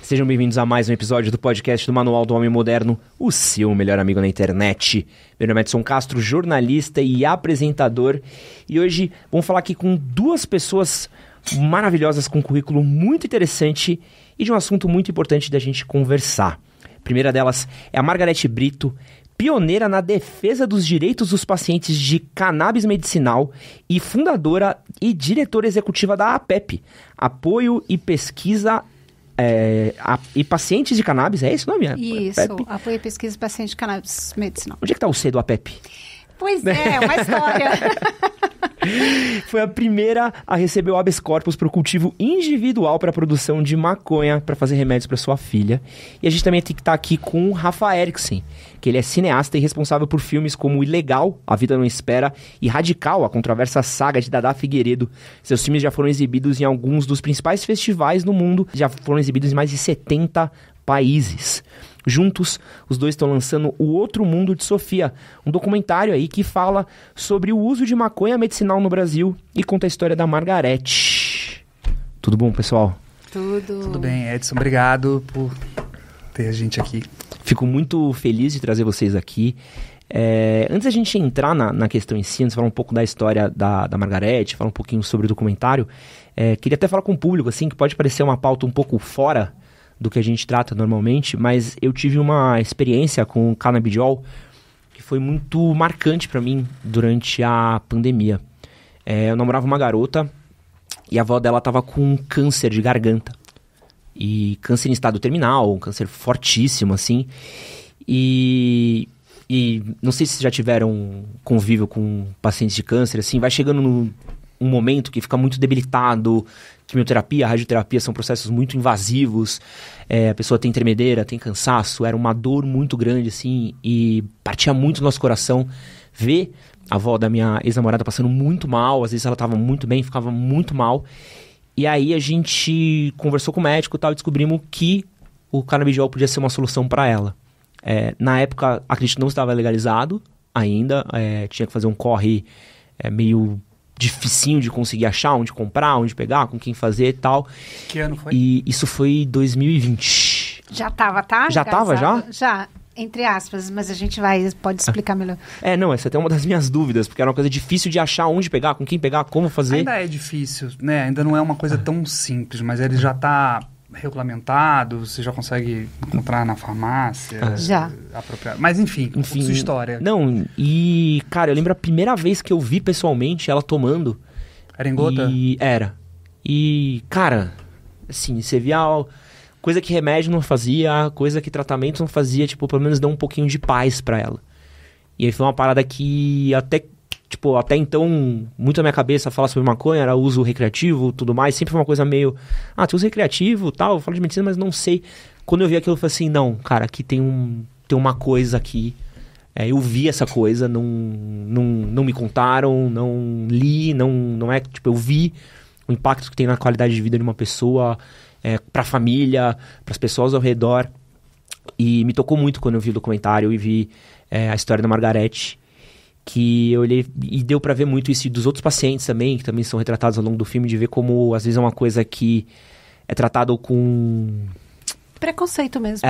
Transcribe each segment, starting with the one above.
Sejam bem-vindos a mais um episódio do podcast do Manual do Homem Moderno, o seu melhor amigo na internet. Meu nome é Edson Castro, jornalista e apresentador. E hoje vamos falar aqui com duas pessoas maravilhosas com um currículo muito interessante e de um assunto muito importante da gente conversar. A primeira delas é a Margarete Brito, pioneira na defesa dos direitos dos pacientes de cannabis medicinal e fundadora e diretora executiva da APEP, Apoio e Pesquisa e Pacientes de Cannabis, é esse o nome? Isso, APEP? Apoio e Pesquisa de Pacientes de Cannabis Medicinal. Onde é que está o C do APEP? Pois é, uma história. Foi a primeira a receber o habeas corpus para o cultivo individual para a produção de maconha para fazer remédios para sua filha. E a gente também tem que estar aqui com o Rafa Eriksen, que ele é cineasta e responsável por filmes como Ilegal, A Vida Não Espera, e Radical, a controversa saga de Dada Figueiredo. Seus filmes já foram exibidos em alguns dos principais festivais no mundo, já foram exibidos em mais de 70 países. Juntos, os dois estão lançando O Outro Mundo de Sofia, um documentário aí que fala sobre o uso de maconha medicinal no Brasil e conta a história da Margarete. Tudo bom, pessoal? Tudo bem, Edson. Obrigado por ter a gente aqui. Fico muito feliz de trazer vocês aqui. Antes da gente entrar na questão em si, antes de falar um pouco da história da Margarete, falar um pouquinho sobre o documentário, queria até falar com o público, assim, que pode parecer uma pauta um pouco fora do que a gente trata normalmente, mas eu tive uma experiência com o canabidiol que foi muito marcante para mim durante a pandemia. Eu namorava uma garota e a avó dela estava com câncer de garganta. E câncer em estado terminal, um câncer fortíssimo, assim. E não sei se vocês já tiveram convívio com pacientes de câncer, assim, vai chegando um momento que fica muito debilitado. Quimioterapia, radioterapia são processos muito invasivos, a pessoa tem tremedeira, tem cansaço, era uma dor muito grande, assim, e partia muito no nosso coração ver a avó da minha ex-namorada passando muito mal, às vezes ela estava muito bem, ficava muito mal, e aí a gente conversou com o médico e tal, e descobrimos que o canabidiol podia ser uma solução para ela. Na época, acredito que não estava legalizado ainda, tinha que fazer um corre meio dificinho de conseguir achar, onde comprar, onde pegar, com quem fazer e tal. Que ano foi? E isso foi 2020. Já estava, tá? Já estava, já? Já, entre aspas, mas a gente pode explicar melhor. Não, essa é até uma das minhas dúvidas, porque era uma coisa difícil de achar onde pegar, com quem pegar, como fazer. Ainda é difícil, né? Ainda não é uma coisa tão simples, mas ele já está regulamentado, você já consegue encontrar na farmácia. Já. Apropriado. Mas enfim, sua história. Não, e cara, eu lembro a primeira vez que eu vi pessoalmente ela tomando. Era em gota? Era. E, cara, assim, você via coisa que remédio não fazia, coisa que tratamento não fazia, tipo, pelo menos deu um pouquinho de paz pra ela. E aí foi uma parada que até então, muito na minha cabeça falar sobre maconha, era uso recreativo, tudo mais, sempre foi uma coisa meio, tu usa recreativo, tal, eu falo de medicina, mas não sei. Quando eu vi aquilo, eu falei assim, não, cara, aqui tem uma coisa aqui, eu vi essa coisa, não me contaram, não li, não é, eu vi o impacto que tem na qualidade de vida de uma pessoa, pra família, pras pessoas ao redor, e me tocou muito quando eu vi o documentário e vi a história da Margarete, que eu olhei e deu pra ver muito isso dos outros pacientes também, que também são retratados ao longo do filme, de ver como às vezes é uma coisa que é tratado com preconceito mesmo.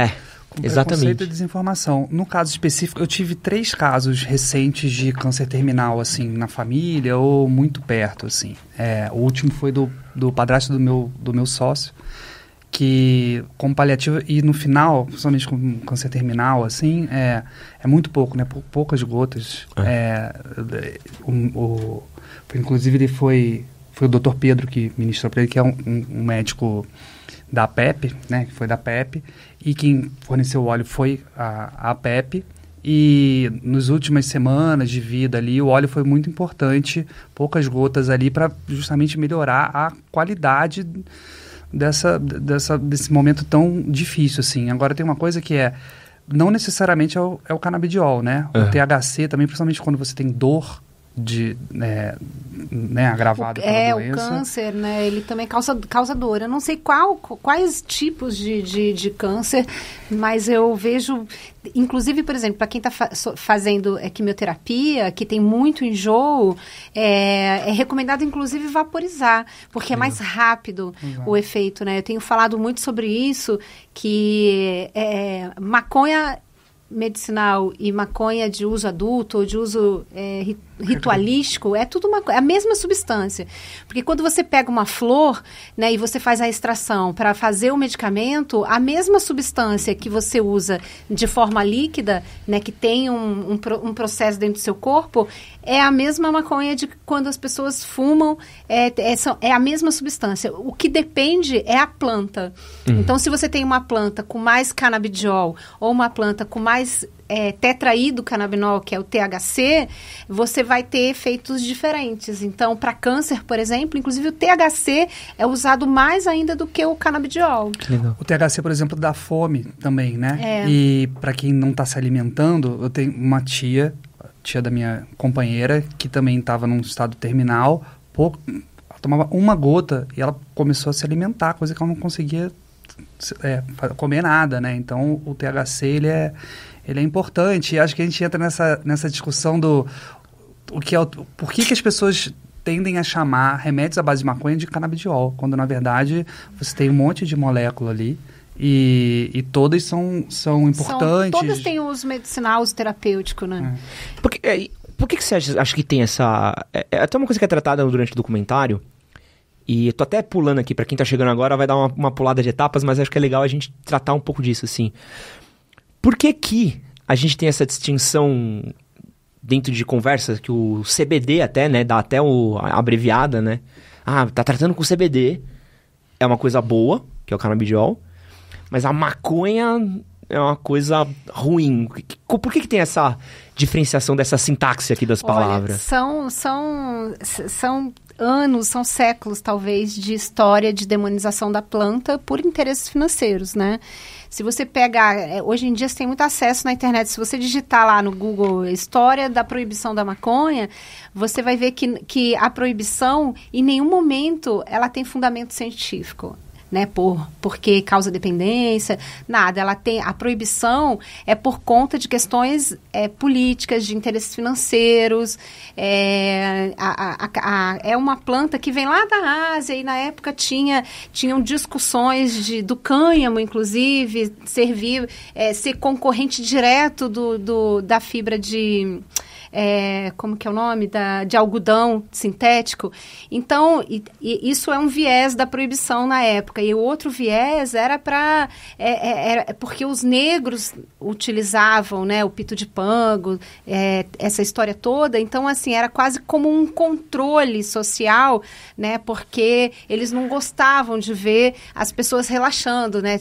Com exatamente. Preconceito e desinformação. No caso específico, eu tive 3 casos recentes de câncer terminal, assim, na família ou muito perto, assim. O último foi do padrasto do meu sócio, que com paliativo, e no final, principalmente com câncer terminal, assim, é muito pouco, né? Poucas gotas. Inclusive, ele foi o Dr. Pedro que ministrou para ele, que é um médico da APEP, né? Que foi da APEP, e quem forneceu o óleo foi a APEP. E nas últimas semanas de vida ali, o óleo foi muito importante, poucas gotas ali, para justamente melhorar a qualidade desse momento tão difícil, assim. Agora tem uma coisa que não necessariamente é o canabidiol, né? O THC também, principalmente quando você tem dor, agravado pela doença. O câncer, né, ele também causa dor. Eu não sei quais tipos de câncer, mas eu vejo, inclusive, por exemplo, para quem está fazendo quimioterapia, que tem muito enjoo, é recomendado, inclusive, vaporizar, porque é mais rápido o efeito, né? Eu tenho falado muito sobre isso, que maconha medicinal e maconha de uso adulto ou de uso ritualístico, é tudo a mesma substância. Porque quando você pega uma flor, né, e você faz a extração para fazer o medicamento, a mesma substância que você usa de forma líquida, né, que tem um processo dentro do seu corpo, é a mesma maconha de quando as pessoas fumam, é a mesma substância. O que depende é a planta. Então, se você tem uma planta com mais canabidiol ou uma planta com mais tetraído canabinol, que é o THC, você vai ter efeitos diferentes. Então, para câncer, por exemplo, inclusive o THC é usado mais ainda do que o canabidiol. O THC, por exemplo, dá fome também, né? E para quem não está se alimentando, eu tenho uma tia da minha companheira, que também estava num estado terminal, ela tomava uma gota e ela começou a se alimentar, coisa que ela não conseguia comer nada, né? Então, o THC, ele é importante. E acho que a gente entra nessa discussão por que as pessoas tendem a chamar remédios à base de maconha de canabidiol, quando, na verdade, você tem um monte de molécula ali. E todas são importantes. Todas têm uso medicinal, uso terapêutico, né? Por que você acha que tem essa... É até uma coisa que é tratada durante o documentário, e tô até pulando aqui, pra quem tá chegando agora, vai dar uma pulada de etapas, mas acho que é legal a gente tratar um pouco disso, assim. Por que a gente tem essa distinção dentro de conversas, que o CBD até, né, dá até a abreviada, né? Tá tratando com CBD, é uma coisa boa, que é o canabidiol, mas a maconha é uma coisa ruim. Por que tem essa diferenciação dessa sintaxe aqui das palavras? Olha, são anos, são séculos, talvez, de história de demonização da planta por interesses financeiros, né? Se você pegar... hoje em dia você tem muito acesso na internet. Se você digitar lá no Google História da Proibição da Maconha, você vai ver que a proibição, em nenhum momento, ela tem fundamento científico. Né, porque causa dependência, nada. A proibição é por conta de questões políticas, de interesses financeiros. É uma planta que vem lá da Ásia e na época tinham discussões do cânhamo, inclusive, ser concorrente direto da fibra de... como que é o nome? De algodão sintético. Então, isso é um viés da proibição na época. E o outro viés era porque os negros utilizavam, né, o pito de pango, essa história toda. Então, assim, era quase como um controle social, né, porque eles não gostavam de ver as pessoas relaxando, né?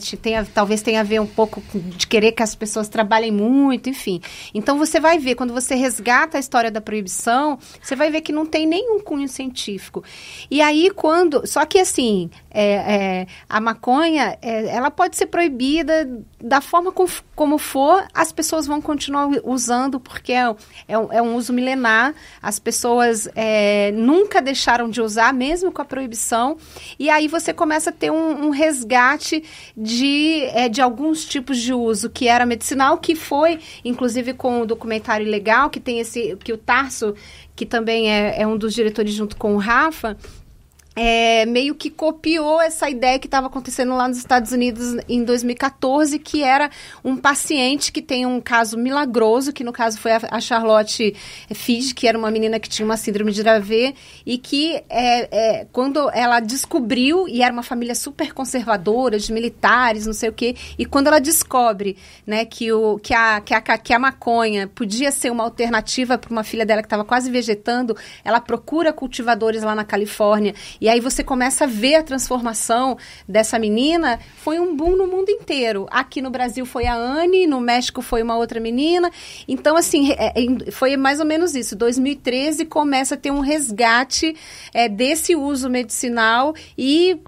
Talvez tenha a ver um pouco de querer que as pessoas trabalhem muito, enfim. Então, você vai ver, quando você resgata a história da proibição, você vai ver que não tem nenhum cunho científico. E aí, só que, assim, a maconha, ela pode ser proibida da forma como for, as pessoas vão continuar usando, porque é um uso milenar. As pessoas nunca deixaram de usar, mesmo com a proibição. E aí você começa a ter um resgate de alguns tipos de uso, que era medicinal, que foi, inclusive, com o documentário Ilegal, que tem que o Tarso, que também é um dos diretores junto com o Rafa, meio que copiou essa ideia que estava acontecendo lá nos Estados Unidos em 2014, que era um paciente que tem um caso milagroso, que no caso foi a Charlotte Figi, que era uma menina que tinha uma síndrome de Dravet, e que quando ela descobriu, e era uma família super conservadora, de militares, não sei o quê, e quando ela descobre, né, que a maconha podia ser uma alternativa para uma filha dela que estava quase vegetando, ela procura cultivadores lá na Califórnia. E aí você começa a ver a transformação dessa menina. Foi um boom no mundo inteiro. Aqui no Brasil foi a Anne, no México foi uma outra menina. Então, assim, foi mais ou menos isso. 2013 começa a ter um resgate desse uso medicinal e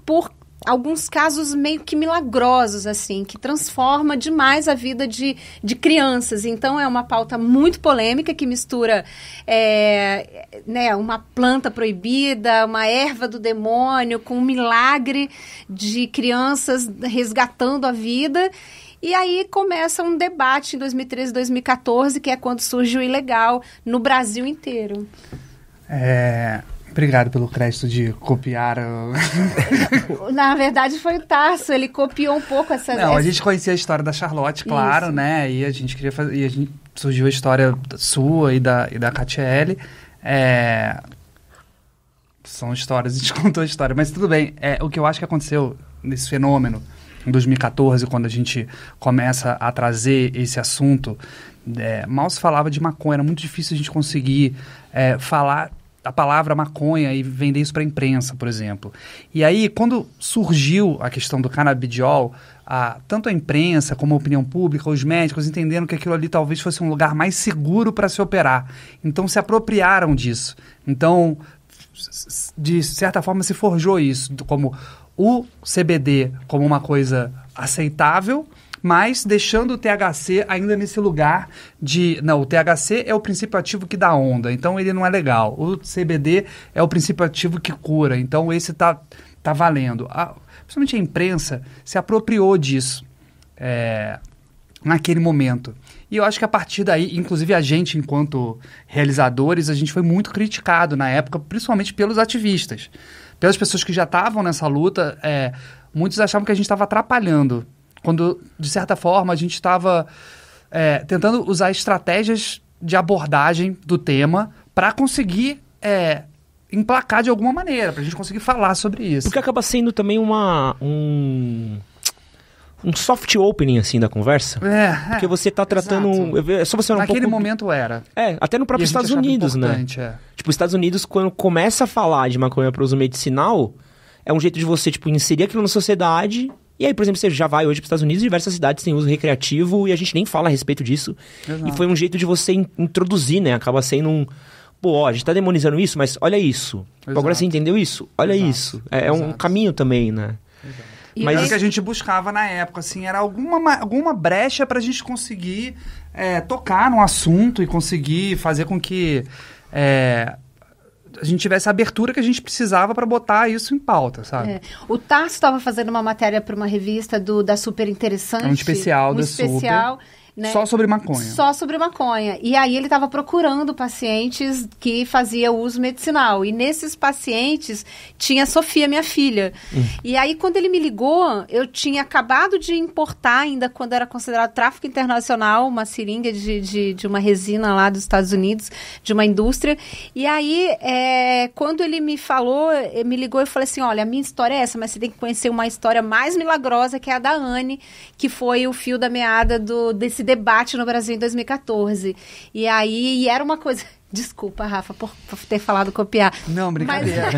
alguns casos meio que milagrosos, assim, que transforma demais a vida de crianças. Então, é uma pauta muito polêmica que mistura uma planta proibida, uma erva do demônio, com um milagre de crianças resgatando a vida. E aí começa um debate em 2013, 2014, que é quando surge o ilegal no Brasil inteiro. Obrigado pelo crédito de copiar. Na verdade, foi o Tarso, ele copiou um pouco essa... A gente conhecia a história da Charlotte, claro, isso, né? E a gente queria fazer... E a gente surgiu a história sua e da Catiele. São histórias, a gente contou a história. Mas tudo bem, o que eu acho que aconteceu nesse fenômeno, em 2014, quando a gente começa a trazer esse assunto, mal se falava de maconha, era muito difícil a gente conseguir falar a palavra maconha e vender isso para a imprensa, por exemplo. E aí, quando surgiu a questão do canabidiol, tanto a imprensa como a opinião pública, os médicos entenderam que aquilo ali talvez fosse um lugar mais seguro para se operar. Então, se apropriaram disso. Então, de certa forma, se forjou isso, como o CBD como uma coisa aceitável, mas deixando o THC ainda nesse lugar de... Não, o THC é o princípio ativo que dá onda, então ele não é legal. O CBD é o princípio ativo que cura, então esse tá valendo. Principalmente a imprensa se apropriou disso naquele momento. E eu acho que a partir daí, inclusive a gente, enquanto realizadores, a gente foi muito criticado na época, principalmente pelos ativistas. Pelas pessoas que já estavam nessa luta, muitos achavam que a gente estava atrapalhando, quando, de certa forma, a gente estava tentando usar estratégias de abordagem do tema para conseguir emplacar de alguma maneira, para a gente conseguir falar sobre isso. Porque acaba sendo também um soft opening, assim, da conversa. Porque você tá tratando... É só você naquele momento era. Até no próprio Estados Unidos, né? Tipo, os Estados Unidos, quando começa a falar de maconha para uso medicinal, é um jeito de você, tipo, inserir aquilo na sociedade. E aí, por exemplo, você já vai hoje para os Estados Unidos, diversas cidades têm uso recreativo e a gente nem fala a respeito disso. Exato. E foi um jeito de você introduzir, né? Acaba sendo um... a gente tá demonizando isso, mas olha isso. Agora você entendeu isso? Olha isso. É um caminho também, né? Exato. Mas o que a gente buscava na época, assim, era alguma brecha pra gente conseguir tocar no assunto e conseguir fazer com que a gente tivesse a abertura que a gente precisava para botar isso em pauta, sabe? O Tarso estava fazendo uma matéria para uma revista da Super Interessante. Um especial da Super. Né? Só sobre maconha. Só sobre maconha. E aí ele estava procurando pacientes que faziam uso medicinal. E nesses pacientes tinha a Sofia, minha filha. E aí quando ele me ligou, eu tinha acabado de importar, ainda quando era considerado tráfico internacional, uma seringa de uma resina lá dos Estados Unidos, de uma indústria. E aí, quando ele me falou, me ligou e falou assim, olha, a minha história é essa, mas você tem que conhecer uma história mais milagrosa, que é a da Anne, que foi o fio da meada desse debate no Brasil em 2014. E aí, era uma coisa... Desculpa, Rafa, por ter falado copiar. Não, brincadeira.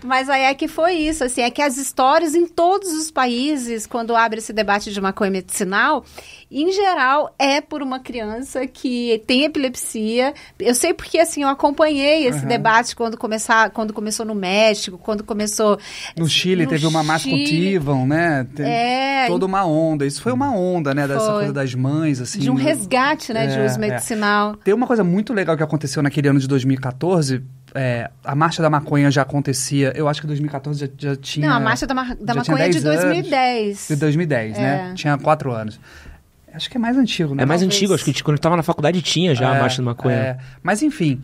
Mas aí é que foi isso, assim, é que as histórias em todos os países, quando abre esse debate de maconha medicinal, em geral, é por uma criança que tem epilepsia. Eu sei porque, assim, eu acompanhei esse debate quando começou no México, quando começou... No Chile teve uma Mass Cultivam, né? Toda uma onda. Isso foi uma onda, né? Dessa coisa das mães, assim. De um resgate, né? De uso medicinal. Tem uma coisa muito legal que aconteceu naquele ano de 2014... a Marcha da Maconha já acontecia, eu acho que em 2014 já tinha... Não, a Marcha da Maconha é de 2010. De 2010, né? Tinha 4 anos. Acho que é mais antigo, né? É mais antigo, acho que quando eu estava na faculdade tinha já a Marcha da Maconha. Mas enfim,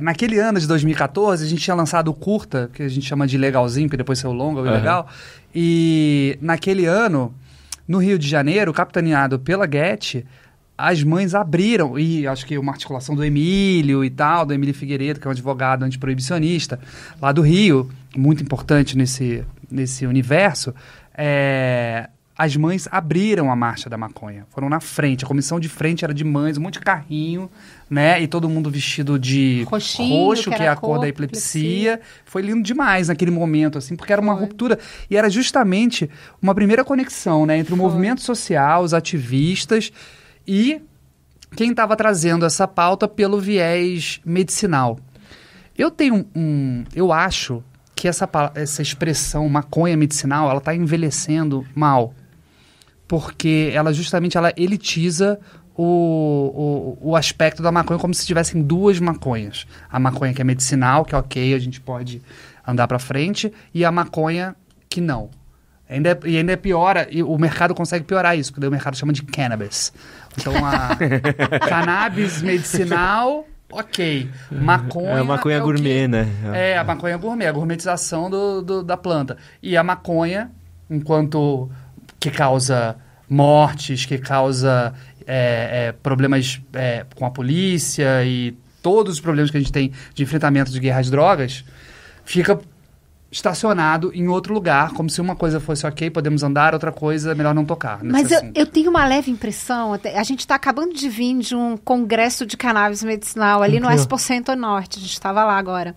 naquele ano de 2014, a gente tinha lançado o curta, que a gente chama de Legalzinho, que depois saiu o longa, o Ilegal. E naquele ano, no Rio de Janeiro, capitaneado pela Getty, as mães abriram, e acho que uma articulação do Emílio e tal, do Emílio Figueiredo, que é um advogado antiproibicionista, lá do Rio, muito importante nesse universo, as mães abriram a Marcha da Maconha, foram na frente, a comissão de frente era de mães, um monte de carrinho, né, e todo mundo vestido de roxo, que é a cor da epilepsia. Foi lindo demais naquele momento, assim, porque era uma ruptura, e era justamente uma primeira conexão, né, entre o movimento social, os ativistas, e quem estava trazendo essa pauta pelo viés medicinal. Eu tenho eu acho que essa expressão maconha medicinal, ela está envelhecendo mal. Porque ela justamente elitiza o aspecto da maconha como se tivessem duas maconhas. A maconha que é medicinal, que é ok, a gente pode andar para frente, e a maconha que não. Ainda piora, e o mercado consegue piorar isso, porque o mercado chama de cannabis. Então, a cannabis medicinal, ok. Maconha... É a maconha gourmet, né? É, a maconha gourmet, a gourmetização da planta. E a maconha, enquanto que causa mortes, que causa problemas com a polícia e todos os problemas que a gente tem de enfrentamento de guerra às drogas, fica estacionado em outro lugar, como se uma coisa fosse ok, podemos andar, outra coisa é melhor não tocar. Mas eu tenho uma leve impressão, a gente está acabando de vir de um congresso de cannabis medicinal ali no Expo Center Norte, a gente estava lá agora.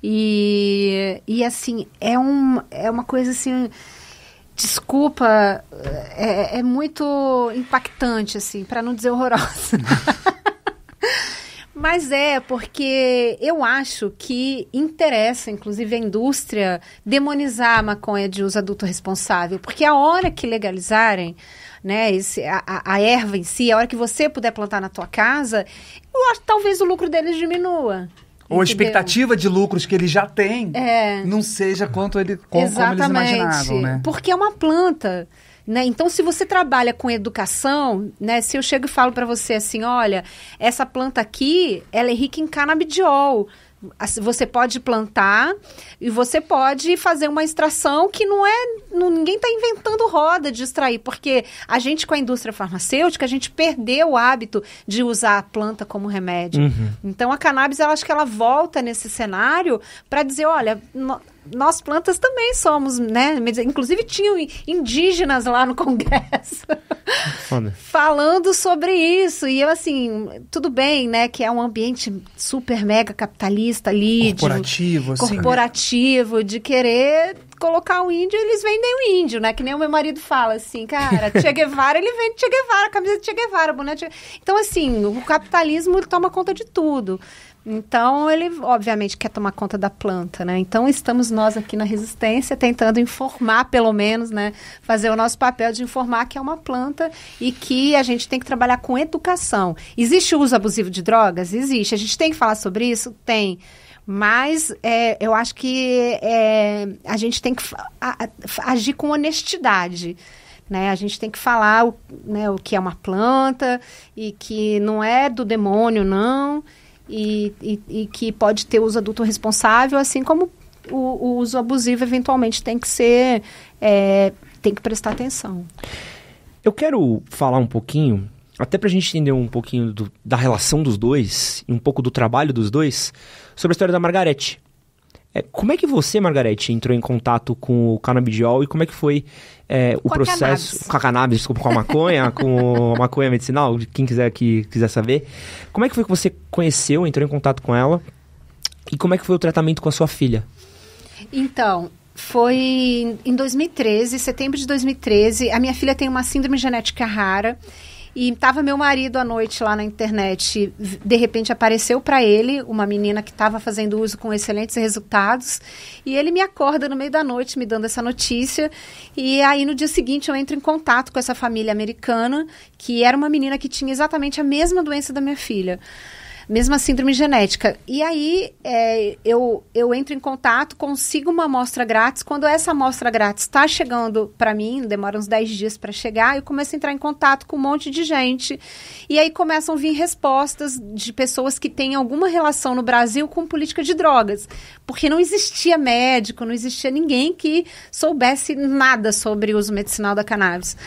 E assim, é uma coisa assim, desculpa, é muito impactante, assim, para não dizer horrorosa. Mas porque eu acho que interessa, inclusive, a indústria demonizar a maconha de uso adulto responsável. Porque a hora que legalizarem, né, a erva em si, a hora que você puder plantar na tua casa, eu acho que talvez o lucro deles diminua. Ou a expectativa de lucros que ele já tem não seja como eles imaginavam, né? Porque é uma planta. Né? Então, se você trabalha com educação, né? Se eu chego e falo para você assim, olha, essa planta aqui, ela é rica em canabidiol. Você pode plantar e você pode fazer uma extração que ninguém está inventando roda de extrair, porque a gente com a indústria farmacêutica, a gente perdeu o hábito de usar a planta como remédio. Uhum. Então, a cannabis, acho que ela volta nesse cenário para dizer, olha... Nós plantas também somos, né? Inclusive tinham indígenas lá no Congresso falando sobre isso. E eu, assim, tudo bem, né? Que é um ambiente super mega capitalista, corporativo, de querer colocar o índio, eles vendem o índio, né? Que nem o meu marido fala, assim, cara, Che Guevara, ele vende Che Guevara, camisa de Che Guevara, boné de Che Guevara. Então, assim, o capitalismo ele toma conta de tudo. Então, ele, obviamente, quer tomar conta da planta, né? Então, estamos nós aqui na Resistência tentando informar, pelo menos, né? Fazer o nosso papel de informar que é uma planta e que a gente tem que trabalhar com educação. Existe o uso abusivo de drogas? Existe. A gente tem que falar sobre isso? Tem. Mas eu acho que a gente tem que agir com honestidade. Né? A gente tem que falar o que é uma planta e que não é do demônio, não. E que pode ter uso adulto responsável, assim como o uso abusivo eventualmente tem que ser, tem que prestar atenção. Eu quero falar um pouquinho, até pra gente entender um pouquinho da relação dos dois, e um pouco do trabalho dos dois, sobre a história da Margarete. Como é que você, Margarete, entrou em contato com o canabidiol e como é que foi o processo... Com a cannabis, desculpa, com a maconha, com a maconha medicinal, quem quiser saber. Como é que foi que você conheceu, entrou em contato com ela e como é que foi o tratamento com a sua filha? Então, foi em 2013, setembro de 2013, a minha filha tem uma síndrome genética rara. E estava meu marido à noite lá na internet, de repente apareceu para ele uma menina que estava fazendo uso com excelentes resultados, e ele me acorda no meio da noite me dando essa notícia, e aí no dia seguinte eu entro em contato com essa família americana, que era uma menina que tinha exatamente a mesma doença da minha filha. Mesma síndrome genética. E aí, eu entro em contato, consigo uma amostra grátis. Quando essa amostra grátis está chegando para mim, demora uns 10 dias para chegar, eu começo a entrar em contato com um monte de gente. E aí começam a vir respostas de pessoas que têm alguma relação no Brasil com política de drogas. Porque não existia médico, não existia ninguém que soubesse nada sobre o uso medicinal da cannabis.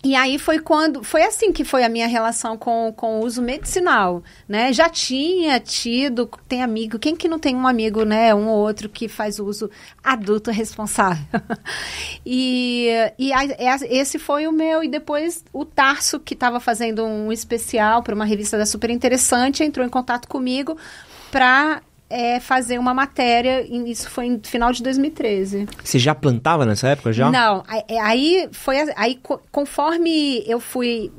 E aí foi assim que foi a minha relação com o uso medicinal, né? Já tinha tido, tem amigo, quem que não tem um amigo, né? Um ou outro que faz uso adulto responsável. Esse foi o meu, e depois o Tarso, que estava fazendo um especial para uma revista da Super Interessante, entrou em contato comigo para fazer uma matéria, isso foi no final de 2013. Você já plantava nessa época, já? Não, aí conforme eu fui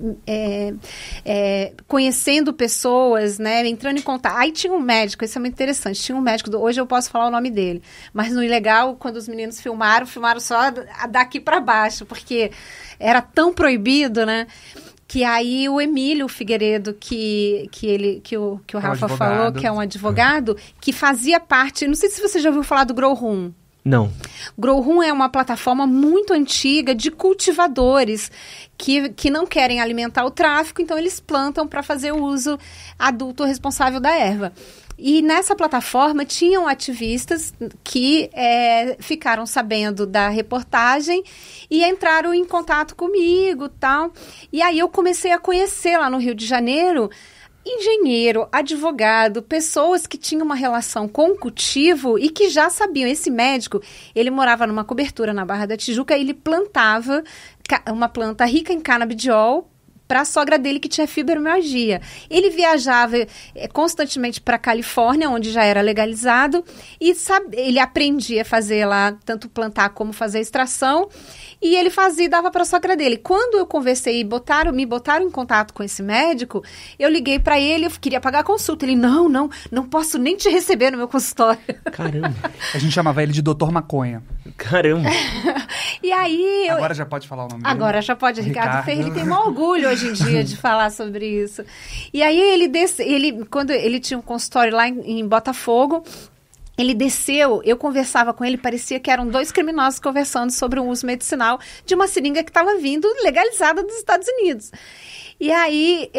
conhecendo pessoas, né, entrando em contato, aí tinha um médico, isso é muito interessante, tinha um médico, hoje eu posso falar o nome dele, mas no ilegal, quando os meninos filmaram só daqui para baixo, porque era tão proibido, né? Que aí o Emílio Figueiredo, que o Rafa falou, que é um advogado, que fazia parte, não sei se você já ouviu falar do Grow Room. Não. Grow Room é uma plataforma muito antiga de cultivadores que não querem alimentar o tráfico, então eles plantam para fazer o uso adulto responsável da erva. E nessa plataforma tinham ativistas que ficaram sabendo da reportagem e entraram em contato comigo, tal. E aí eu comecei a conhecer lá no Rio de Janeiro engenheiro, advogado, pessoas que tinham uma relação com o cultivo e que já sabiam. Esse médico, ele morava numa cobertura na Barra da Tijuca e ele plantava uma planta rica em canabidiol para a sogra dele que tinha fibromialgia. Ele viajava constantemente para a Califórnia, onde já era legalizado, e ele aprendia a fazer lá, tanto plantar como fazer extração, e ele fazia e dava para a sogra dele. Quando eu conversei e me botaram em contato com esse médico, eu liguei para ele, eu queria pagar a consulta. Ele, não posso nem te receber no meu consultório. Caramba. A gente chamava ele de Dr. Maconha. Caramba. E aí... Agora já pode falar o nome dele? Agora já pode. Ricardo Ferreira tem um orgulho hoje em dia de falar sobre isso. E aí quando ele tinha um consultório lá em Botafogo, ele desceu, eu conversava com ele, parecia que eram dois criminosos conversando sobre o uso medicinal de uma seringa que estava vindo legalizada dos Estados Unidos. E aí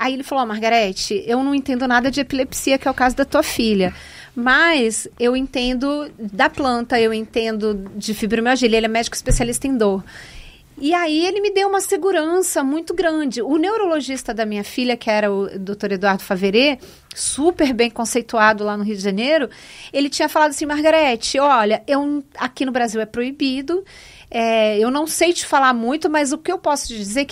ele falou, Margarete, eu não entendo nada de epilepsia, que é o caso da tua filha, mas eu entendo da planta, eu entendo de fibromialgia, ele é médico especialista em dor. E aí ele me deu uma segurança muito grande. O neurologista da minha filha, que era o Dr. Eduardo Faverê, super bem conceituado lá no Rio de Janeiro, ele tinha falado assim, Margarete, olha, aqui no Brasil é proibido, eu não sei te falar muito, mas o que eu posso te dizer é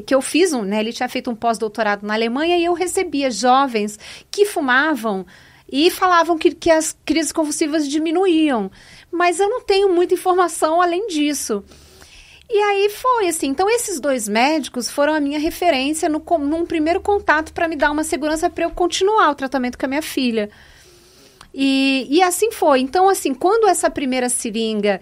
que eu fiz ele tinha feito um pós-doutorado na Alemanha e eu recebia jovens que fumavam e falavam que as crises convulsivas diminuíam. Mas eu não tenho muita informação além disso. E aí foi assim, então esses dois médicos foram a minha referência num primeiro contato para me dar uma segurança para eu continuar o tratamento com a minha filha. E assim foi. Então, assim, quando essa primeira seringa,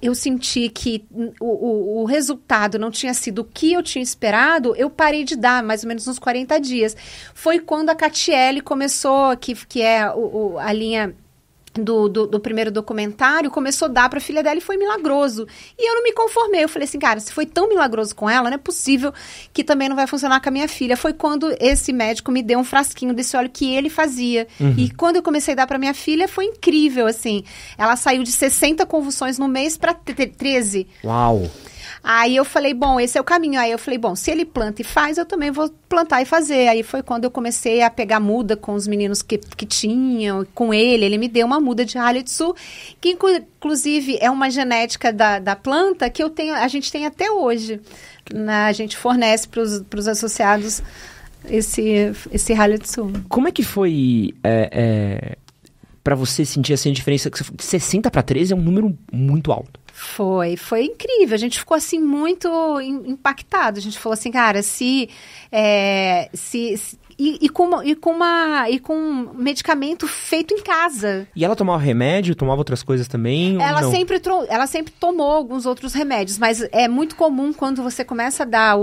eu senti que o resultado não tinha sido o que eu tinha esperado, eu parei de dar, mais ou menos uns 40 dias. Foi quando a Catiele começou, que é a linha do primeiro documentário, começou a dar para a filha dela e foi milagroso. E eu não me conformei. Eu falei assim, cara, se foi tão milagroso com ela, não é possível que também não vai funcionar com a minha filha. Foi quando esse médico me deu um frasquinho desse óleo que ele fazia. Uhum. E quando eu comecei a dar para minha filha, foi incrível, assim. Ela saiu de 60 convulsões no mês para 13. Uau! Aí eu falei, bom, esse é o caminho. Aí eu falei, bom, se ele planta e faz, eu também vou plantar e fazer. Aí foi quando eu comecei a pegar muda com os meninos que tinham, com ele me deu uma muda de Halitsu, que inclusive é uma genética da planta que a gente tem até hoje. A gente fornece para os associados esse Halitsu. Como é que foi para você sentir assim, a diferença? 60 para 13 é um número muito alto. Foi incrível, a gente ficou assim muito impactado, a gente falou assim, cara, com um medicamento feito em casa. E ela tomava remédio, tomava outras coisas também? Ela sempre tomou alguns outros remédios, mas é muito comum quando você começa a dar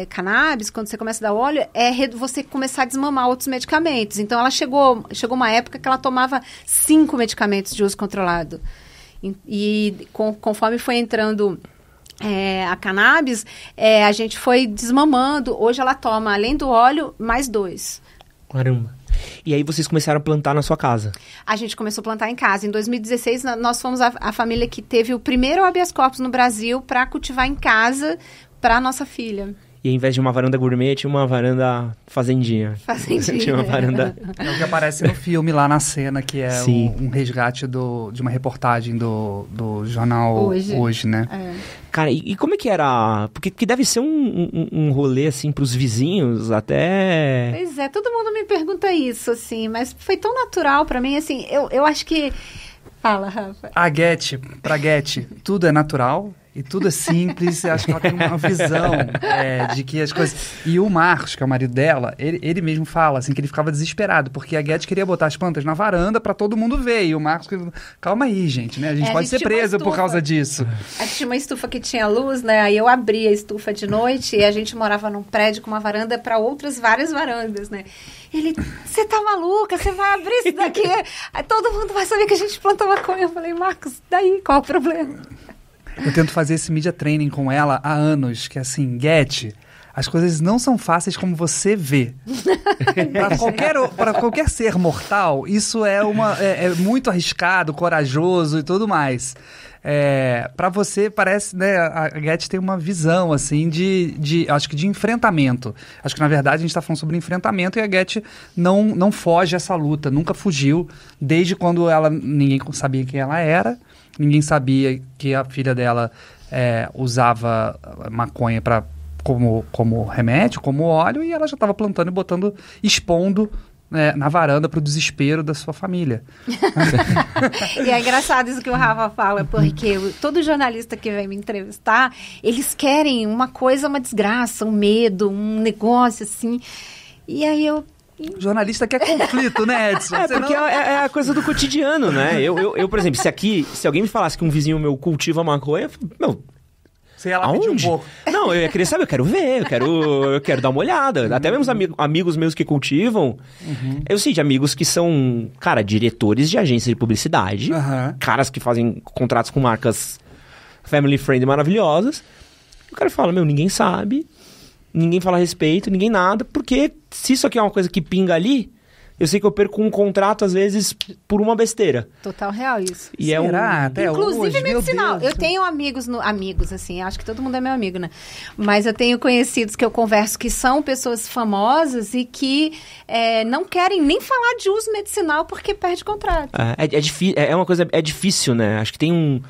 cannabis, quando você começa a dar óleo, você começar a desmamar outros medicamentos. Então ela chegou uma época que ela tomava 5 medicamentos de uso controlado. E conforme foi entrando a cannabis, a gente foi desmamando. Hoje ela toma, além do óleo, mais 2. Caramba. E aí vocês começaram a plantar na sua casa? A gente começou a plantar em casa. Em 2016, nós fomos a família que teve o primeiro habeas corpus no Brasil para cultivar em casa para a nossa filha. E ao invés de uma varanda gourmet, tinha uma varanda fazendinha. Tinha uma varanda... É o que aparece no filme lá na cena, que é um resgate de uma reportagem do jornal Hoje, né? Cara, e como é que era? Porque deve ser um rolê, assim, pros vizinhos, até... Pois é, todo mundo me pergunta isso, assim, mas foi tão natural pra mim, assim, eu acho que... Fala, Rafa. Pra Guete, tudo é natural e tudo é simples. Acho que ela tem uma visão de que as coisas... E o Marcos, que é o marido dela, ele mesmo fala assim, que ele ficava desesperado, porque a Guete queria botar as plantas na varanda pra todo mundo ver. E o Marcos... Calma aí, gente, né? A gente pode ser preso por causa disso. A gente tinha uma estufa que tinha luz, né? Aí eu abria a estufa de noite e a gente morava num prédio com uma varanda pra outras várias varandas, né? Ele, você tá maluca? Você vai abrir isso daqui? Aí todo mundo vai saber que a gente planta maconha. Eu falei, Marcos, daí, qual o problema? Eu tento fazer esse media training com ela há anos, que é assim, Guete, as coisas não são fáceis como você vê. Para qualquer ser mortal, isso é muito arriscado, corajoso e tudo mais. Para você, parece, né, a Guete tem uma visão, assim, acho que de enfrentamento. Acho que, na verdade, a gente está falando sobre enfrentamento e a Guete não foge essa luta, nunca fugiu, desde quando ninguém sabia quem ela era, ninguém sabia que a filha dela usava maconha como remédio, como óleo, e ela já estava plantando e botando, expondo na varanda para o desespero da sua família. E é engraçado isso que o Rafa fala, porque todo jornalista que vem me entrevistar, eles querem uma coisa, uma desgraça, um medo, um negócio assim. E aí eu... O jornalista quer conflito, né, Edson? Porque é a coisa do cotidiano, né? Eu, por exemplo, se alguém me falasse que um vizinho meu cultiva maconha, meu... Você ia lá pedir um pouco. Não, eu ia querer saber, eu quero ver, eu quero dar uma olhada. Até mesmo amigos meus que cultivam. Eu sei de amigos que são, cara, diretores de agências de publicidade. Caras que fazem contratos com marcas family friendly maravilhosas. O cara fala, ninguém sabe, ninguém fala a respeito, ninguém nada. Porque se isso aqui é uma coisa que pinga ali... Eu sei que eu perco um contrato, às vezes, por uma besteira. Total real isso. E será? Até inclusive hoje, medicinal. Eu tenho amigos, assim, acho que todo mundo é meu amigo, né? Mas eu tenho conhecidos que eu converso que são pessoas famosas e que não querem nem falar de uso medicinal porque perde contrato. É uma coisa... É difícil, né? Acho que tem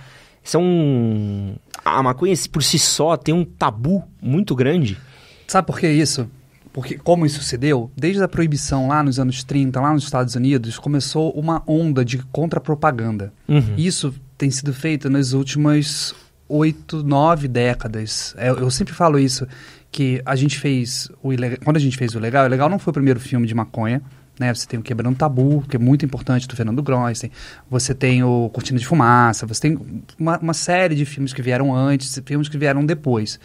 a maconha, por si só, tem um tabu muito grande. Sabe por que isso? Porque como isso se deu, desde a proibição lá nos anos 30, lá nos Estados Unidos, começou uma onda de contra-propaganda. Isso tem sido feito nas últimas 8, 9 décadas. Eu sempre falo isso, que a gente fez quando a gente fez o Legal não foi o primeiro filme de maconha, né? Você tem o Quebrando Tabu, que é muito importante, do Fernando Grossen. Você tem o Cortina de Fumaça, você tem uma série de filmes que vieram antes, filmes que vieram depois.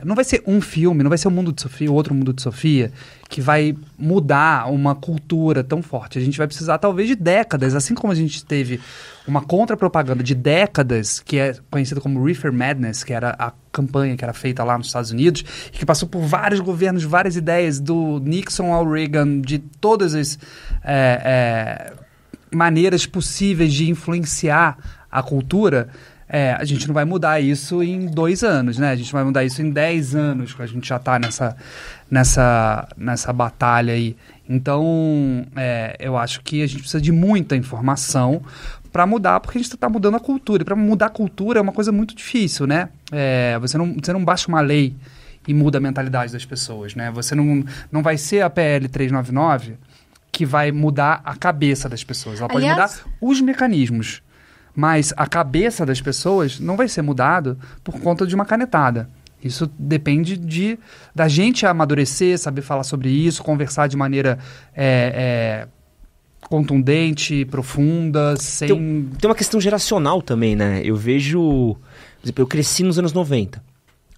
Não vai ser um filme, não vai ser o Mundo de Sofia, outro Mundo de Sofia, que vai mudar uma cultura tão forte. A gente vai precisar, talvez, de décadas, assim como a gente teve uma contra-propaganda de décadas, que é conhecida como Reefer Madness, que era a campanha que era feita lá nos Estados Unidos, e que passou por vários governos, várias ideias, do Nixon ao Reagan, de todas as maneiras possíveis de influenciar a cultura. A gente não vai mudar isso em 2 anos, né? A gente vai mudar isso em 10 anos, que a gente já está nessa batalha aí. Então, eu acho que a gente precisa de muita informação para mudar, porque a gente está mudando a cultura. E para mudar a cultura é uma coisa muito difícil, né? Você não baixa uma lei e muda a mentalidade das pessoas, né? Você não vai ser a PL 399 que vai mudar a cabeça das pessoas. Ela pode mudar os mecanismos. Mas a cabeça das pessoas não vai ser mudada por conta de uma canetada. Isso depende da gente amadurecer, saber falar sobre isso, conversar de maneira contundente, profunda, sem... Tem uma questão geracional também, né? Eu vejo... Por exemplo, eu cresci nos anos 90.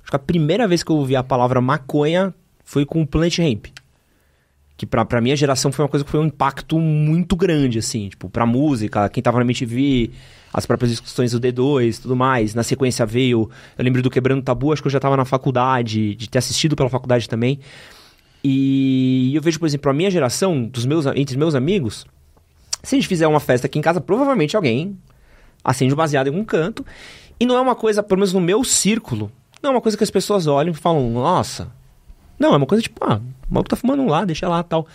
Acho que a primeira vez que eu ouvi a palavra maconha foi com o Planet Hemp. Que pra minha geração foi uma coisa que foi um impacto muito grande, assim. Tipo, pra música, quem tava na MTV, as próprias discussões do D2 e tudo mais. Na sequência veio... Eu lembro do Quebrando Tabu, acho que eu já tava na faculdade, de ter assistido pela faculdade também. E eu vejo, por exemplo, a minha geração, entre os meus amigos, se a gente fizer uma festa aqui em casa, provavelmente alguém acende um baseado em algum canto. E não é uma coisa, pelo menos no meu círculo, não é uma coisa que as pessoas olham e falam, nossa... Não, é uma coisa tipo, o maluco tá fumando um lá, deixa lá e tal.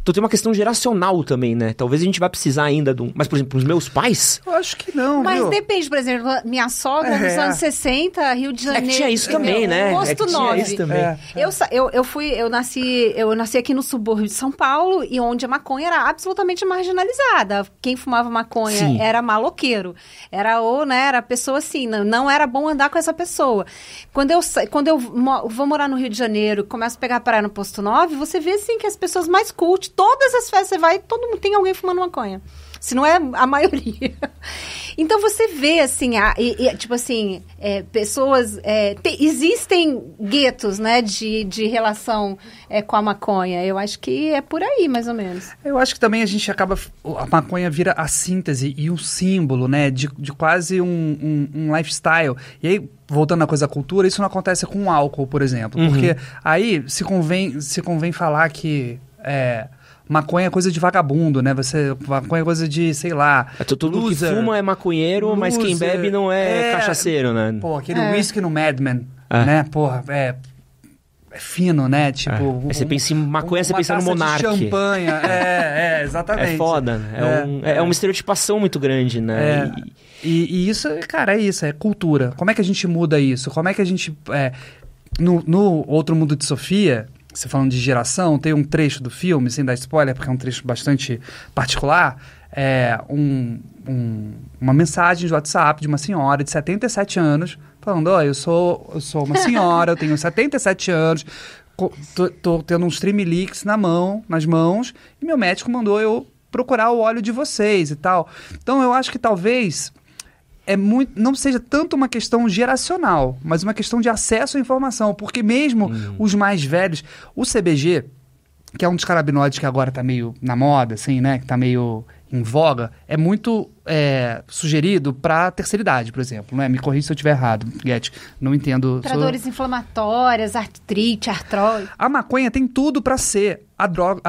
Então tem uma questão geracional também, né? Talvez a gente vai precisar ainda de um... Mas, por exemplo, os meus pais... Eu acho que não, Mas viu? depende, por exemplo, minha sogra nos anos 60, Rio de Janeiro... É que tinha isso também, né? Posto 9. Isso também. Eu nasci aqui no subúrbio de São Paulo, e onde a maconha era absolutamente marginalizada. Quem fumava maconha Sim. era maloqueiro. Era pessoa assim, não era bom andar com essa pessoa. Quando eu vou morar no Rio de Janeiro, começo a pegar praia no Posto 9, você vê assim que as pessoas mais cult, todas as festas você vai, todo mundo tem alguém fumando maconha. Se não é a maioria. Então você vê, assim, pessoas... existem guetos, né, de relação com a maconha. Eu acho que é por aí, mais ou menos. Eu acho que também a gente acaba... A maconha vira a síntese e um símbolo, né, de quase um lifestyle. E aí, voltando à coisa da cultura, isso não acontece com o álcool, por exemplo. Porque aí se convém falar que... maconha é coisa de vagabundo, né? Maconha é coisa de, sei lá... Todo mundo que fuma é maconheiro, mas quem bebe não é cachaceiro, né? Pô, aquele whisky no Mad Men, né? Porra, é fino, né? Tipo... Aí você pensa em maconha, você pensa no Monark. Champanhe, exatamente. É foda, né? É uma estereotipação muito grande, né? E isso, cara, é cultura. Como é que a gente muda isso? Como é que a gente... No Outro Mundo de Sofia... Você falando de geração, tem um trecho do filme, sem dar spoiler, porque é um trecho bastante particular, uma mensagem de WhatsApp de uma senhora de 77 anos, falando, eu sou uma senhora, eu tenho 77 anos, tô tendo uns Trimilix nas mãos, e meu médico mandou eu procurar o óleo de vocês e tal. Então, eu acho que talvez... não seja tanto uma questão geracional, mas uma questão de acesso à informação, porque mesmo os mais velhos, o CBG, que é um dos canabinoides que agora está meio na moda, assim, né, que está meio em voga, é muito sugerido para a terceira idade, por exemplo, né? Me corrija se eu estiver errado, Guete, não entendo. Para dores inflamatórias, artrite, artrose. A maconha tem tudo para ser a droga,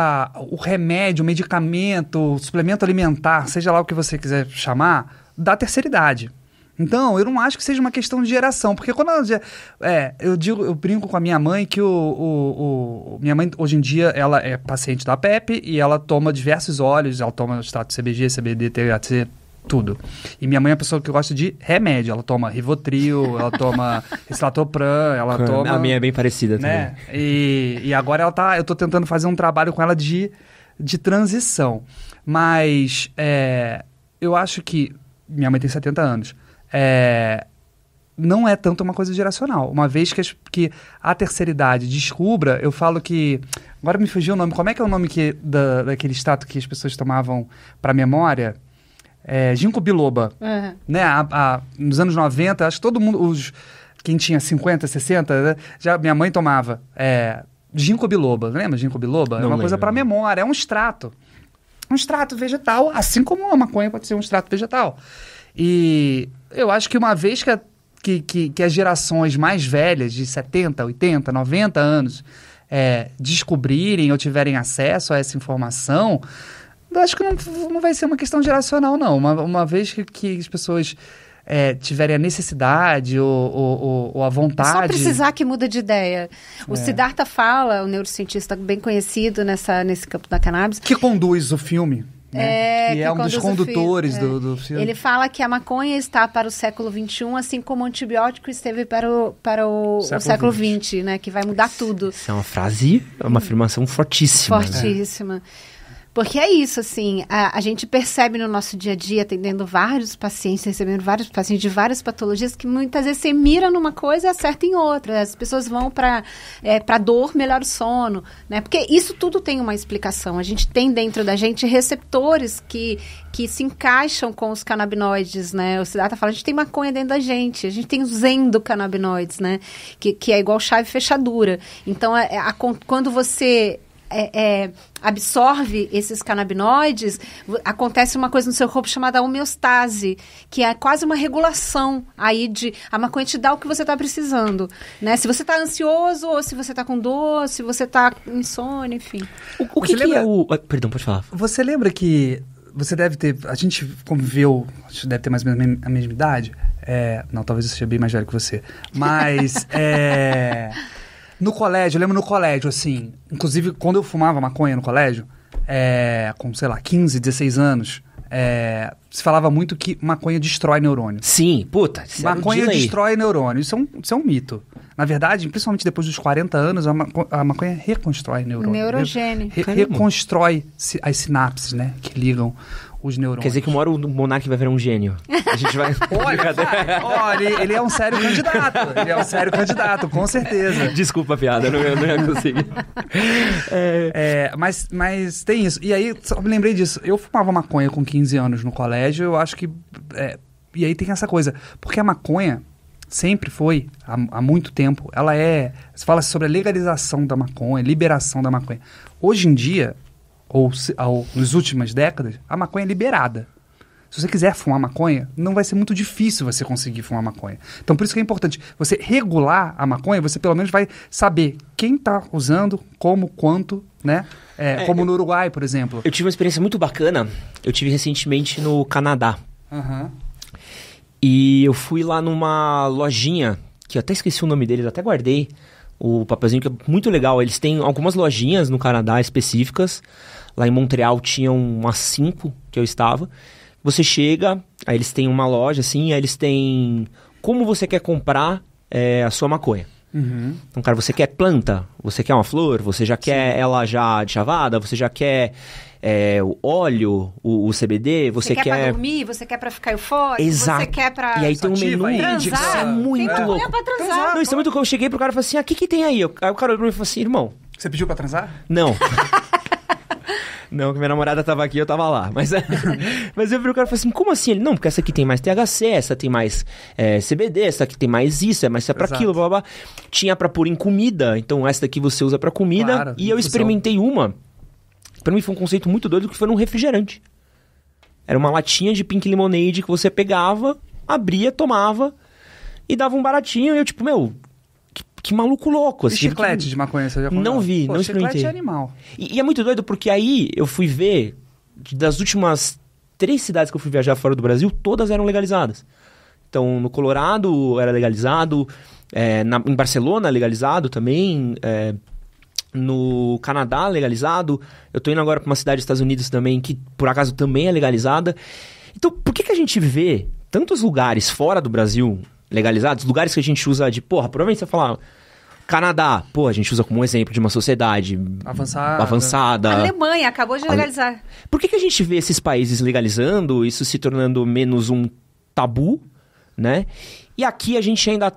o remédio, o medicamento, o suplemento alimentar, seja lá o que você quiser chamar, da terceira idade. Então, eu não acho que seja uma questão de geração, porque quando eu brinco com a minha mãe que minha mãe, hoje em dia, ela é paciente da PEP e ela toma diversos óleos, ela toma extrato CBG, CBD, THC, tudo. E minha mãe é uma pessoa que gosta de remédio, ela toma Rivotril, ela toma Escitalopram, ela toma... A minha é bem parecida né? também. E agora eu tô tentando fazer um trabalho com ela de transição. Mas eu acho que minha mãe tem 70 anos. Não é tanto uma coisa geracional. Uma vez que a terceira idade descubra, eu falo que... Agora me fugiu o nome. Como é que é o nome daquele extrato que as pessoas tomavam para memória? Ginkgo biloba. Uhum. Né? Nos anos 90, acho que todo mundo... Quem tinha 50, 60, né? Já minha mãe tomava ginkgo biloba. Lembra ginkgo biloba? Não coisa para memória. É um extrato. Um extrato vegetal, assim como a maconha pode ser um extrato vegetal. E eu acho que uma vez que as gerações mais velhas, de 70, 80, 90 anos, descobrirem ou tiverem acesso a essa informação, eu acho que não vai ser uma questão geracional, não. Uma vez que as pessoas tiverem a necessidade ou a vontade... É só precisar que muda de ideia. O Siddhartha fala, o neurocientista bem conhecido nesse campo da cannabis... Que conduz o filme. Né? Que é um dos condutores do filme. Ele fala que a maconha está para o século XXI, assim como o antibiótico esteve para o século XX, né? Que vai mudar tudo. Isso é uma frase, uma afirmação fortíssima. Fortíssima. Né? Porque é isso, assim, a gente percebe no nosso dia a dia, atendendo vários pacientes, recebendo vários pacientes de várias patologias, que muitas vezes você mira numa coisa e acerta em outra. As pessoas vão para dor, melhora o sono, né? Porque isso tudo tem uma explicação. A gente tem dentro da gente receptores que se encaixam com os canabinoides, né? O Siddhartha fala, a gente tem maconha dentro da gente, a gente tem os endocannabinoides, né? Que é igual chave e fechadura. Então, quando você... absorve esses canabinoides, acontece uma coisa no seu corpo chamada homeostase, que é quase uma regulação aí a maconha te dá o que você está precisando, né? Se você está ansioso, ou se você está com dor, se você está com insônia, enfim. O que é o... Perdão, pode falar. Você lembra que você deve ter... A gente conviveu, a gente deve ter mais ou menos a mesma idade. Não, talvez eu seja bem mais velho que você. Mas... No colégio, eu lembro no colégio, assim, inclusive quando eu fumava maconha no colégio, com, sei lá, 15, 16 anos, se falava muito que maconha destrói neurônio. Sim, puta. Maconha destrói neurônio. Isso é um mito. Na verdade, principalmente depois dos 40 anos, a maconha reconstrói neurônio. Neurogênio. Reconstrói as sinapses, né? Que ligam os neurônios. Quer dizer que uma hora o Monark vai virar um gênio. A gente vai... Olha, ele é um sério candidato. Ele é um sério candidato, com certeza. Desculpa a piada, não ia conseguir. Mas tem isso. E aí, só me lembrei disso. Eu fumava maconha com 15 anos no colégio, eu acho que... E aí tem essa coisa. Porque a maconha sempre foi, há muito tempo, ela se fala sobre a legalização da maconha, liberação da maconha. Hoje em dia, ou nas últimas décadas, a maconha é liberada. Se você quiser fumar maconha, não vai ser muito difícil você conseguir fumar maconha. Então, por isso que é importante você regular a maconha, você pelo menos vai saber quem está usando, como, quanto, né? Como no Uruguai, por exemplo. Eu tive uma experiência muito bacana, eu tive recentemente no Canadá. E eu fui lá numa lojinha, que eu até esqueci o nome deles, até guardei o papelzinho, que é muito legal. Eles têm algumas lojinhas no Canadá específicas. Lá em Montreal tinham umas 5 que eu estava. Você chega, aí eles têm uma loja assim, aí eles têm como você quer comprar a sua maconha. Então, cara, você quer planta, você quer uma flor, você já quer ela já de chavada, você já quer o óleo, o CBD, você quer pra dormir, você quer pra ficar eufórico, exato. Você quer pra... E aí tem um menu, transar. isso é muito tem louco. Pra transar. Não, isso é muito louco. Eu cheguei pro cara e falei assim, o que tem aí? Aí o cara olhou pra mim e falou assim, irmão... Você pediu pra transar? Não. Não, que minha namorada tava aqui, eu tava lá. Mas eu vi o cara e falei assim, como assim? Ele, não, porque essa aqui tem mais THC, essa tem mais CBD, essa aqui tem mais isso, mais pra aquilo, blá, blá, blá. Tinha pra pôr em comida, então essa daqui você usa pra comida. Claro, e eu experimentei uma. Pra mim foi um conceito muito doido, que foi num refrigerante. Era uma latinha de Pink Lemonade que você pegava, abria, tomava e dava um baratinho. E eu tipo, que maluco louco. Assim, chiclete de maconha, você já comeu? Não vi, não experimentei. Chiclete é animal. E é muito doido porque aí eu fui ver, das últimas 3 cidades que eu fui viajar fora do Brasil, todas eram legalizadas. Então, no Colorado era legalizado, em Barcelona legalizado também, no Canadá legalizado. Eu tô indo agora pra uma cidade dos Estados Unidos também, que por acaso também é legalizada. Então, por que a gente vê tantos lugares fora do Brasil legalizados, lugares que a gente usa de, provavelmente você vai falar, Canadá, a gente usa como um exemplo de uma sociedade avançada. A Alemanha acabou de legalizar. Por que a gente vê esses países legalizando, isso se tornando menos um tabu, né? E aqui a gente ainda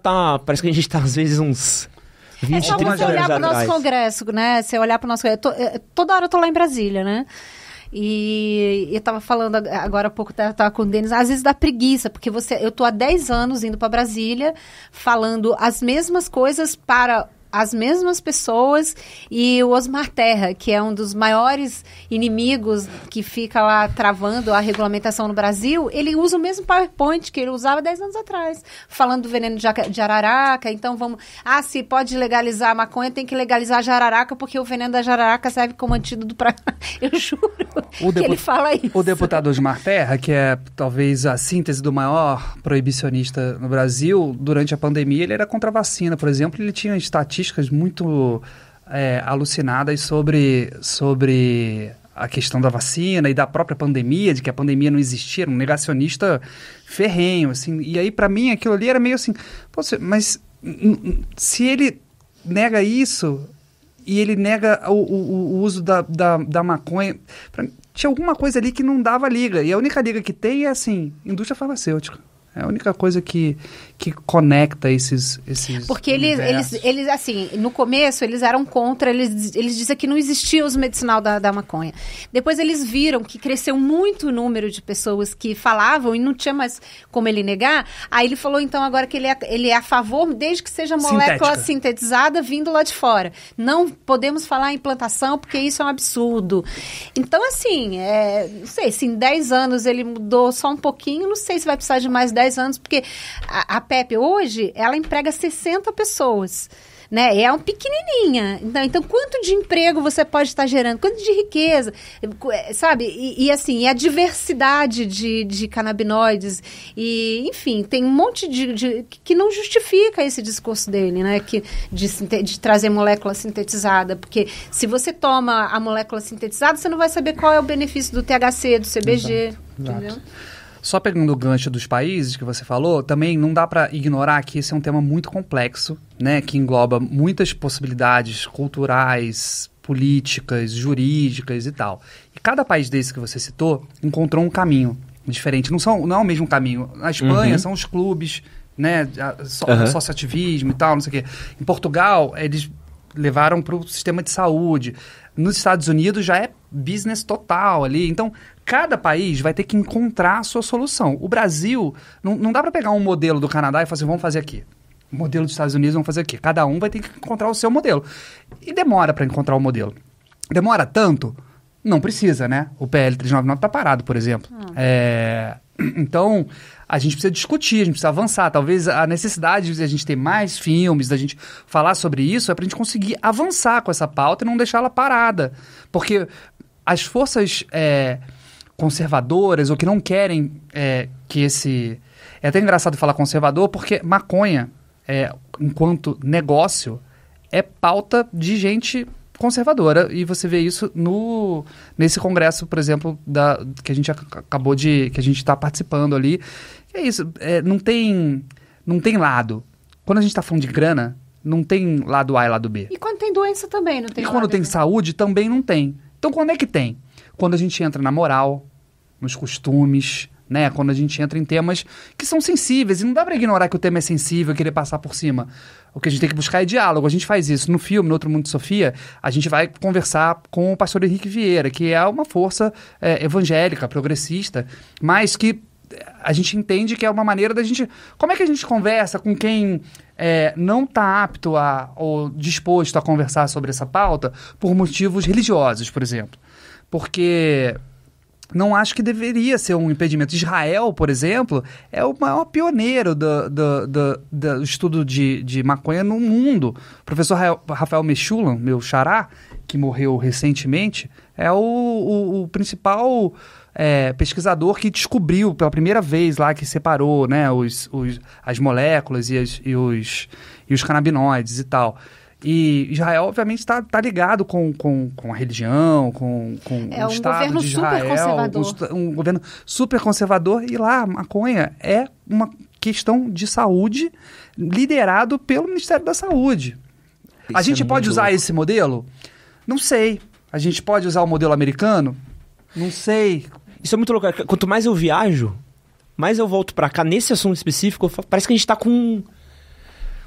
parece que a gente tá às vezes uns 20, 30 anos atrás. É só você olhar pro nosso congresso, né? Você olhar pro nosso congresso. Toda hora eu tô lá em Brasília, né? E eu tava falando agora há pouco, tava com o Denis, às vezes dá preguiça, porque eu tô há 10 anos indo para Brasília, falando as mesmas coisas para as mesmas pessoas, e o Osmar Terra, que é um dos maiores inimigos que fica lá travando a regulamentação no Brasil, ele usa o mesmo PowerPoint que ele usava 10 anos atrás, falando do veneno de jararaca. Então se pode legalizar a maconha, tem que legalizar a jararaca, porque o veneno da jararaca serve como antídoto para... Eu juro que ele fala isso. O deputado Osmar Terra, que é talvez a síntese do maior proibicionista no Brasil, durante a pandemia ele era contra a vacina, por exemplo, ele tinha estatísticas muito alucinadas sobre a questão da vacina e da própria pandemia, de que a pandemia não existia, um negacionista ferrenho, assim. E aí, para mim, aquilo ali era meio assim, mas se ele nega isso e ele nega o uso da maconha, tinha alguma coisa ali que não dava liga. E a única liga que tem é, assim, indústria farmacêutica. É a única coisa que conecta esses porque eles, assim, no começo, eles eram contra, eles diziam que não existia uso medicinal da maconha. Depois eles viram que cresceu muito o número de pessoas que falavam e não tinha mais como ele negar. Aí ele falou, então, agora que ele é a favor, desde que seja molécula sintetizada vindo lá de fora. Não podemos falar em plantação, porque isso é um absurdo. Então, assim, não sei, se em 10 anos ele mudou só um pouquinho, não sei se vai precisar de mais 10 anos, porque a PEP hoje, ela emprega 60 pessoas. né? É uma pequenininha. Então, quanto de emprego você pode estar gerando? Quanto de riqueza? Sabe? E assim, a diversidade de canabinoides. E, enfim, tem um monte que não justifica esse discurso dele, né? De trazer molécula sintetizada. Porque se você toma a molécula sintetizada, você não vai saber qual é o benefício do THC, do CBG. Entendeu? Exato. Só pegando o gancho dos países que você falou, também não dá para ignorar que esse é um tema muito complexo, né, que engloba muitas possibilidades culturais, políticas, jurídicas e tal. E cada país desse que você citou encontrou um caminho diferente. Não é o mesmo caminho. Na Espanha são os clubes, né, associativismo e tal, não sei o quê. Em Portugal, eles levaram para o sistema de saúde. Nos Estados Unidos já é business total ali. Então, cada país vai ter que encontrar a sua solução. O Brasil, não dá para pegar um modelo do Canadá e falar assim, vamos fazer aqui. O modelo dos Estados Unidos, vamos fazer aqui. Cada um vai ter que encontrar o seu modelo. E demora para encontrar o modelo. Demora tanto? Não precisa, né? O PL 399 está parado, por exemplo. Então, a gente precisa discutir, a gente precisa avançar. Talvez a necessidade de a gente ter mais filmes, da gente falar sobre isso, é para a gente conseguir avançar com essa pauta e não deixar ela parada. Porque as forças conservadoras ou que não querem que esse... É até engraçado falar conservador porque maconha, enquanto negócio, é pauta de gente conservadora, e você vê isso nesse congresso, por exemplo, que a gente acabou que a gente está participando ali. É isso, não tem lado. Quando a gente está falando de grana, não tem lado A e lado B. E quando tem doença também não tem. E quando tem saúde, também não tem. Então, quando é que tem? Quando a gente entra na moral, nos costumes, né? Quando a gente entra em temas que são sensíveis, e não dá para ignorar que o tema é sensível e querer passar por cima. O que a gente tem que buscar é diálogo. A gente faz isso no filme, no Outro Mundo de Sofia. A gente vai conversar com o pastor Henrique Vieira, que é uma força evangélica, progressista, mas que a gente entende que é uma maneira da gente... Como é que a gente conversa com quem não está apto ou disposto a conversar sobre essa pauta por motivos religiosos, por exemplo? Porque... não acho que deveria ser um impedimento. Israel, por exemplo, é o maior pioneiro do estudo de maconha no mundo. O professor Rafael Meshulam, meu xará, que morreu recentemente, é o principal pesquisador que descobriu pela primeira vez lá, que separou, né, as moléculas e os canabinoides e tal. E Israel, obviamente, está ligado com a religião, com o Estado de Israel. Um governo super conservador. E lá, a maconha é uma questão de saúde liderado pelo Ministério da Saúde. A gente pode usar esse modelo? Não sei. A gente pode usar o modelo americano? Não sei. Isso é muito louco. Quanto mais eu viajo, mais eu volto pra cá. Nesse assunto específico, parece que a gente tá com...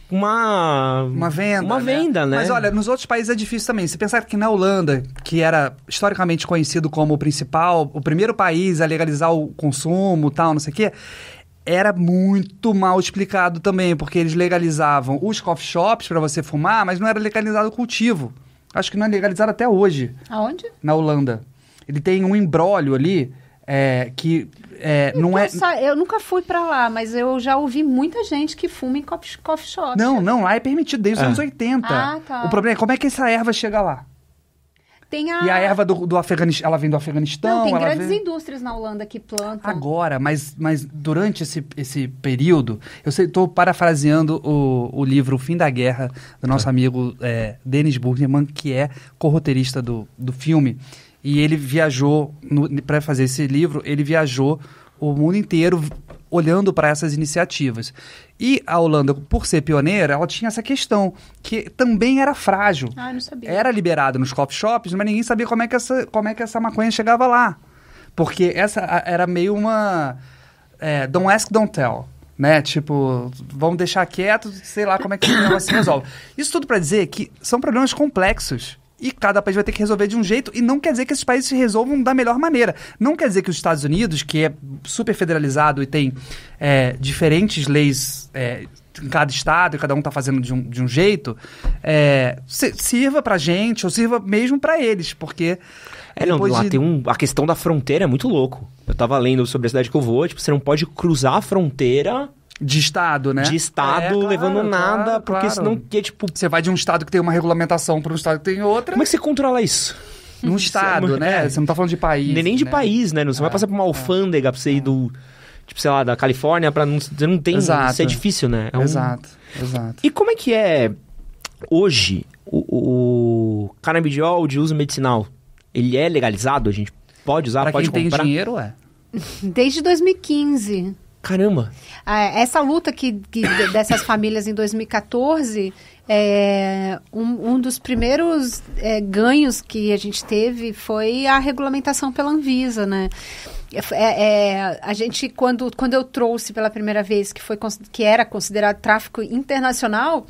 Uma venda, né? Mas olha, nos outros países é difícil também. Se pensar que na Holanda, que era historicamente conhecido como o primeiro país a legalizar o consumo, tal, não sei o quê, era muito mal explicado também, porque eles legalizavam os coffee shops para você fumar, mas não era legalizado o cultivo. Acho que não é legalizado até hoje. Aonde? Na Holanda. Ele tem um imbróglio ali que... Eu nunca fui pra lá, mas eu já ouvi muita gente que fuma em coffee shop. Não, lá é permitido desde os anos 80. Ah, tá. O problema é como é que essa erva chega lá? E a erva do Afeganistão, ela vem do Afeganistão? Não, tem grandes indústrias na Holanda que plantam. Agora, mas durante esse período, eu estou parafraseando o livro O Fim da Guerra, do nosso amigo Dennis Burgerman, que é corroteirista do filme. E ele viajou, para fazer esse livro, ele viajou o mundo inteiro olhando para essas iniciativas. E a Holanda, por ser pioneira, ela tinha essa questão, que também era frágil. Ah, não sabia. Era liberado nos coffee shops, mas ninguém sabia como é que essa maconha chegava lá. Porque essa era meio uma... don't ask, don't tell. Né? Tipo, vamos deixar quieto, sei lá como é que o negócio se resolve. Isso tudo para dizer que são problemas complexos. E cada país vai ter que resolver de um jeito, e não quer dizer que esses países se resolvam da melhor maneira. Não quer dizer que os Estados Unidos, que é super federalizado e tem diferentes leis em cada estado, e cada um está fazendo de um jeito, sirva pra gente, ou sirva mesmo para eles, porque... a questão da fronteira é muito louco. Eu tava lendo sobre a cidade que eu vou, tipo, você não pode cruzar a fronteira... De estado, né? De estado, levando nada, porque senão, tipo... Você vai de um estado que tem uma regulamentação para um estado que tem outra. Como é que você controla isso? Num estado, né? Você não tá falando de país. Nem de país, né? Você vai passar por uma alfândega pra você ir do... Tipo, sei lá, da Califórnia pra não... Você não tem... Exato. Isso é difícil, né? Exato. E como é que é hoje o canabidiol de uso medicinal? Ele é legalizado? A gente pode usar, pode comprar? Pra quem tem dinheiro, é. Desde 2015. Caramba! Essa luta dessas famílias em 2014, um dos primeiros ganhos que a gente teve foi a regulamentação pela Anvisa, né? A gente, quando eu trouxe pela primeira vez que era considerado tráfico internacional,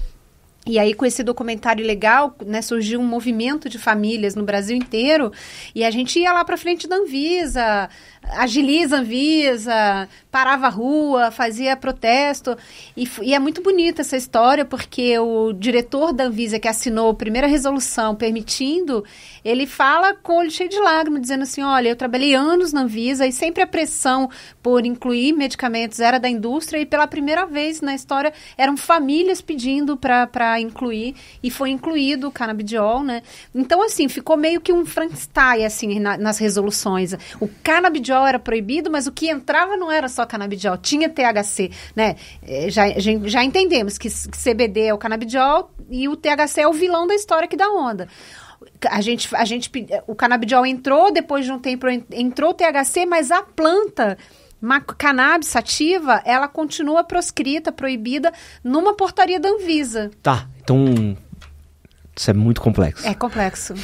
e aí com esse documentário legal, né, surgiu um movimento de famílias no Brasil inteiro, e a gente ia lá para frente da Anvisa, agiliza a Anvisa, parava a rua, fazia protesto, e é muito bonita essa história, porque o diretor da Anvisa que assinou a primeira resolução permitindo, ele fala com o olho cheio de lágrimas, dizendo assim, olha, eu trabalhei anos na Anvisa e sempre a pressão por incluir medicamentos era da indústria, e pela primeira vez na história eram famílias pedindo para incluir, e foi incluído o canabidiol, né? Então, assim, ficou meio que um Frankenstein, assim, nas resoluções. O canabidiol era proibido, mas o que entrava não era só canabidiol, tinha THC, né? Já entendemos que CBD é o canabidiol e o THC é o vilão da história que dá onda. O canabidiol entrou, depois de um tempo entrou o THC, mas a planta cannabis sativa, ela continua proscrita, proibida, numa portaria da Anvisa. Tá, então isso é muito complexo. É complexo.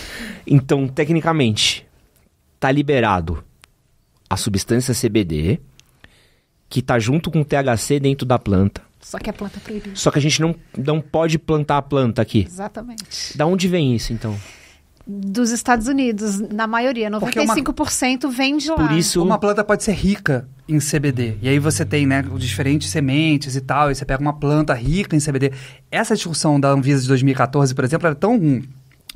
Então, tecnicamente, tá liberado a substância CBD, que tá junto com o THC dentro da planta. Só que a planta é proibida. Só que a gente não pode plantar a planta aqui. Exatamente. Da onde vem isso, então? Dos Estados Unidos, na maioria. 95% vem de lá. Por isso... Uma planta pode ser rica em CBD. E aí você tem, né, diferentes sementes e tal, e você pega uma planta rica em CBD. Essa discussão da Anvisa de 2014, por exemplo, era tão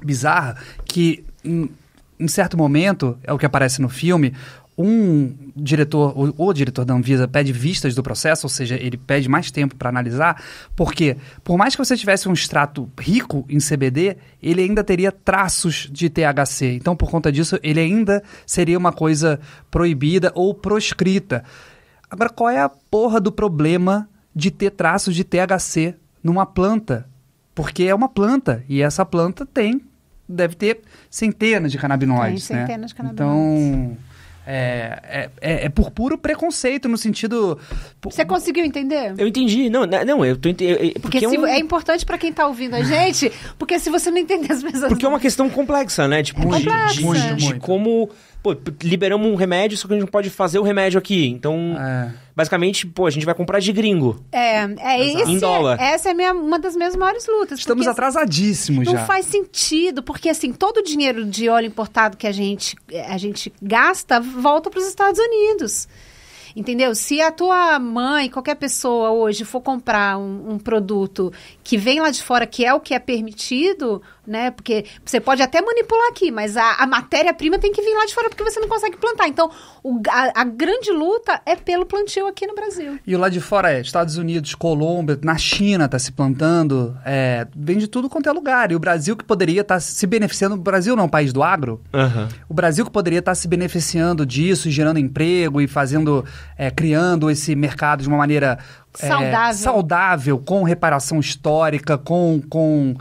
bizarra que, em certo momento, é o que aparece no filme, o diretor da Anvisa pede vistas do processo, ou seja, ele pede mais tempo para analisar, porque por mais que você tivesse um extrato rico em CBD, ele ainda teria traços de THC. Então, por conta disso, ele ainda seria uma coisa proibida ou proscrita. Agora, qual é a porra do problema de ter traços de THC numa planta? Porque é uma planta, e essa planta deve ter centenas de canabinoides. Tem centenas de canabinoides. Então... É por puro preconceito, no sentido... Você conseguiu entender? Eu entendi. Não, eu tô entendendo. Porque é importante pra quem tá ouvindo a gente, porque se você não entender as pessoas... Porque é uma questão complexa, né? Tipo, de como... Pô, liberamos um remédio, só que a gente não pode fazer o remédio aqui. Então, basicamente, a gente vai comprar de gringo. Em dólar. Essa é uma das minhas maiores lutas. Estamos atrasadíssimos já. Não faz sentido, porque assim, todo o dinheiro de óleo importado que a gente gasta volta para os Estados Unidos. Entendeu? Se a tua mãe, qualquer pessoa hoje for comprar um produto que vem lá de fora, que é o que é permitido, né? Porque você pode até manipular aqui, mas a matéria-prima tem que vir lá de fora porque você não consegue plantar. Então, a grande luta é pelo plantio aqui no Brasil. E o lá de fora é Estados Unidos, Colômbia, na China está se plantando, vem de tudo quanto é lugar. E o Brasil que poderia estar se beneficiando, o Brasil não é um país do agro, o Brasil que poderia estar se beneficiando disso, gerando emprego e fazendo... criando esse mercado de uma maneira saudável, com reparação histórica, com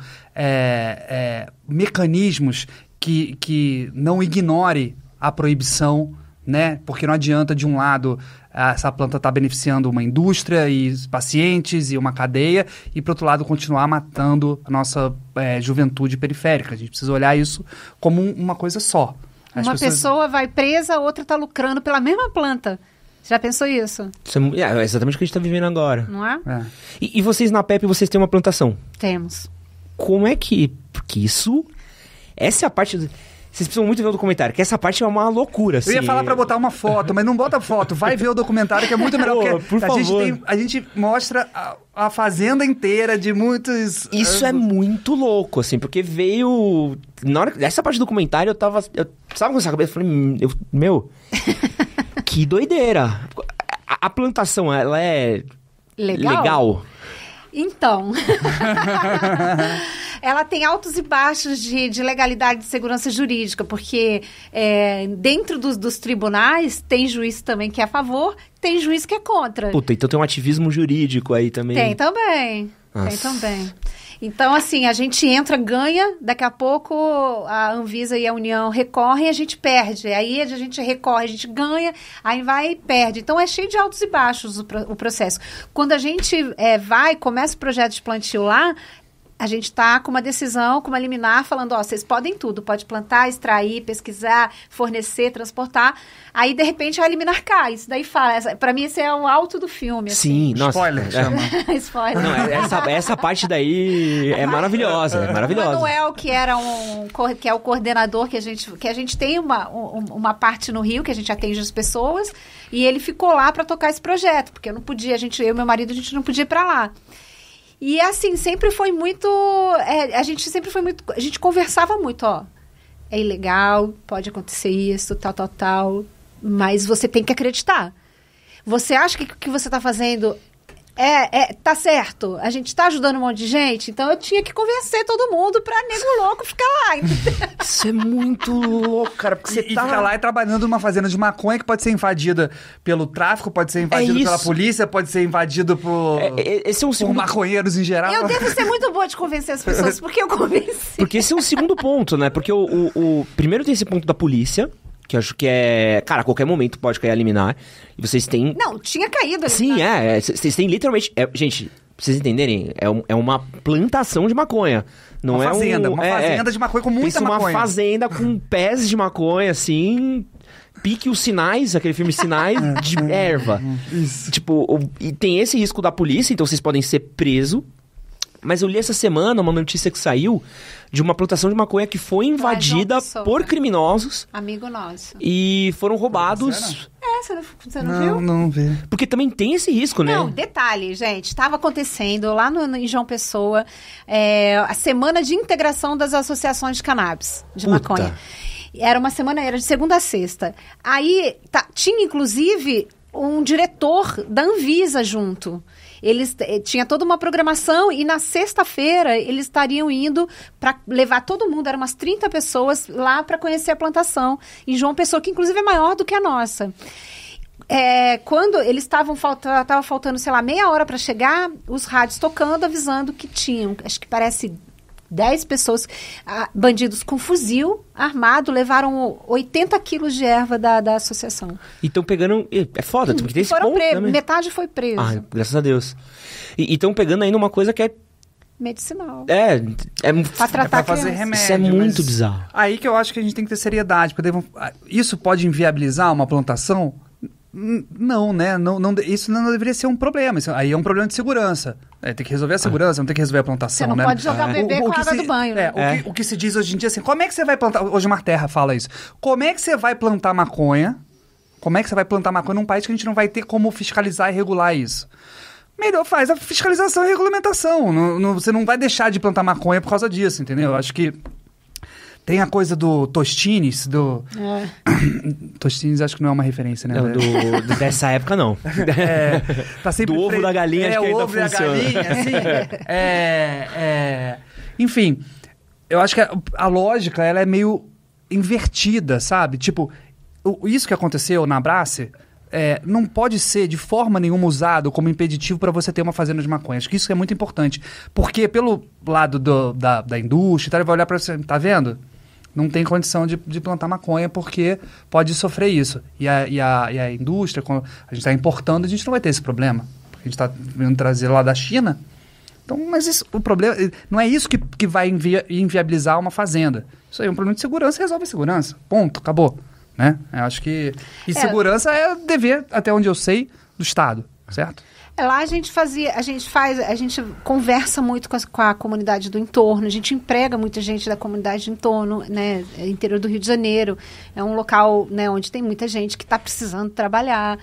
mecanismos que não ignore a proibição, né? Porque não adianta, de um lado, essa planta estar beneficiando uma indústria e pacientes e uma cadeia, e, por outro lado, continuar matando a nossa juventude periférica. A gente precisa olhar isso como uma coisa só. Uma pessoa vai presa, a outra está lucrando pela mesma planta. Já pensou isso? É exatamente o que a gente está vivendo agora. Não é? E vocês na PEP, vocês têm uma plantação? Temos. Como é que... Porque isso... Essa é a parte... Vocês precisam muito ver o documentário, que essa parte é uma loucura, assim. Eu ia falar pra botar uma foto, mas não bota foto. Vai ver o documentário, que é muito melhor. Por favor. A gente mostra a fazenda inteira de muitos... Isso é muito louco, assim, porque veio... Na hora dessa parte do documentário, sabe com essa cabeça? Eu falei, que doideira. A plantação, ela é Legal? Então, ela tem altos e baixos de legalidade e de segurança jurídica, porque dentro dos tribunais tem juiz também que é a favor, tem juiz que é contra. Puta, então tem um ativismo jurídico aí também. Tem também, tem também. Então, assim, a gente entra, ganha, daqui a pouco a Anvisa e a União recorrem e a gente perde. Aí a gente recorre, a gente ganha, aí vai e perde. Então, é cheio de altos e baixos o processo. Quando a gente começa o projeto de plantio lá, a gente está com uma decisão, com uma liminar, falando, vocês podem tudo, pode plantar, extrair, pesquisar, fornecer, transportar. Aí, de repente, a liminar cai. Isso daí fala, para mim, esse é o alto do filme. Sim, assim. nossa. Spoiler, chama. Spoiler. Não, essa parte daí é maravilhosa, é maravilhosa. O Manuel, que é o coordenador, que a gente tem uma parte no Rio, que a gente atende as pessoas, e ele ficou lá para tocar esse projeto, porque eu não podia, eu e meu marido, a gente não podia ir para lá. E assim, sempre foi muito... a gente conversava muito, é ilegal, pode acontecer isso, tal, mas você tem que acreditar. Você acha que o que você está fazendo tá certo? A gente está ajudando um monte de gente? Então eu tinha que convencer todo mundo para nego louco ficar lá. Isso é muito louco, cara, porque você E ficar lá e trabalhando numa fazenda de maconha que pode ser invadida pelo tráfico, pode ser invadido pela polícia, pode ser invadido por maconheiros em geral. Eu devo ser muito boa de convencer as pessoas, porque eu convenci. Porque esse é um segundo ponto, né? Porque o primeiro tem esse ponto da polícia, que eu acho que cara, a qualquer momento pode cair a liminar. E vocês têm... Não, tinha caído a liminar. Sim, vocês têm literalmente... gente, pra vocês entenderem, é uma plantação de maconha. Não uma fazenda, uma fazenda de maconha com muita maconha. Uma fazenda com pés de maconha, assim... Pique os sinais, aquele filme Sinais, de erva. Isso. Tipo, e tem esse risco da polícia, então vocês podem ser presos. Mas eu li essa semana uma notícia que saiu de uma plantação de maconha que foi invadida por criminosos. Amigo nosso. E foram roubados. Você não viu? Não vi. Porque também tem esse risco, né? Não, detalhe, gente. Estava acontecendo lá em João Pessoa a semana de integração das associações de cannabis, de maconha. Era uma semana, era de segunda a sexta. Aí tinha, inclusive, um diretor da Anvisa junto. Tinha toda uma programação e na sexta-feira eles estariam indo para levar todo mundo, eram umas 30 pessoas lá para conhecer a plantação em João Pessoa, que inclusive é maior do que a nossa. Quando eles estavam faltando, sei lá, meia hora para chegar, os rádios tocando, avisando que tinham, acho que parece 10 pessoas, bandidos com fuzil armado, levaram 80 quilos de erva da associação. E estão pegando... É foda, porque tem esse ponto também. Metade foi preso. Graças a Deus. E estão pegando ainda uma coisa que é... medicinal. Pra tratar fazer remédio. Isso é muito bizarro. Aí que eu acho que a gente tem que ter seriedade, porque isso pode inviabilizar uma plantação? Não, né? Isso não deveria ser um problema. Isso aí é um problema de segurança. Tem que resolver a segurança, não tem que resolver a plantação. Você não pode jogar o bebê com a água do banho. Né? O que se diz hoje em dia assim, como é que você vai plantar... Hoje o Marterra fala isso. Como é que você vai plantar maconha? Como é que você vai plantar maconha num país que a gente não vai ter como fiscalizar e regular isso? Melhor faz a fiscalização e regulamentação. Você não vai deixar de plantar maconha por causa disso, entendeu? Eu acho que tem a coisa do Tostines, Tostines acho que não é uma referência, né? Não, dessa época não. Tá sempre do ovo da galinha, acho que ainda funciona. O ovo da galinha, assim. Enfim, eu acho que a lógica, ela é meio invertida, sabe? Tipo, isso que aconteceu na Abrace... não pode ser de forma nenhuma usado como impeditivo para você ter uma fazenda de maconha. Acho que isso é muito importante. Porque pelo lado da indústria, ele vai olhar para você, tá vendo? Não tem condição de plantar maconha porque pode sofrer isso. E a indústria, quando a gente está importando, a gente não vai ter esse problema. Porque a gente está vindo trazer lá da China. Então, mas o problema não é isso que vai inviabilizar uma fazenda. Isso aí é um problema de segurança, resolve a segurança. Ponto, acabou. Né? Eu acho que... E segurança é dever, até onde eu sei, do Estado, certo? Lá a gente conversa muito com a comunidade do entorno, a gente emprega muita gente da comunidade do entorno, né? Interior do Rio de Janeiro, é um local, né, onde tem muita gente que está precisando trabalhar.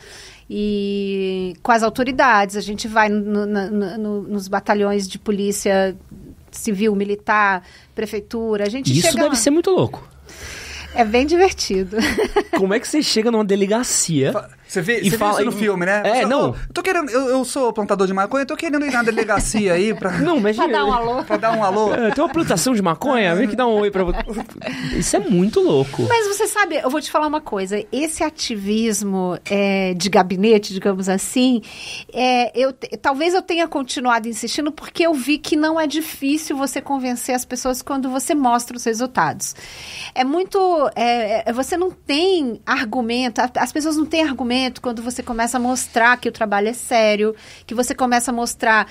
E com as autoridades, a gente vai nos batalhões de polícia civil, militar, prefeitura, a gente Isso chega deve lá. ser muito louco. É bem divertido. Como é que você chega numa delegacia Você vê isso no filme, né? Não. Eu sou plantador de maconha, eu tô querendo ir na delegacia aí pra... Não, mas... Pra dar um alô. Pra dar um alô. Tem uma plantação de maconha, vem que dá um oi pra você. Isso é muito louco. Mas você sabe, eu vou te falar uma coisa. Esse ativismo de gabinete, digamos assim, talvez eu tenha continuado insistindo porque eu vi que não é difícil você convencer as pessoas quando você mostra os resultados. É muito... você não tem argumento, as pessoas não têm argumento quando você começa a mostrar que o trabalho é sério, que você começa a mostrar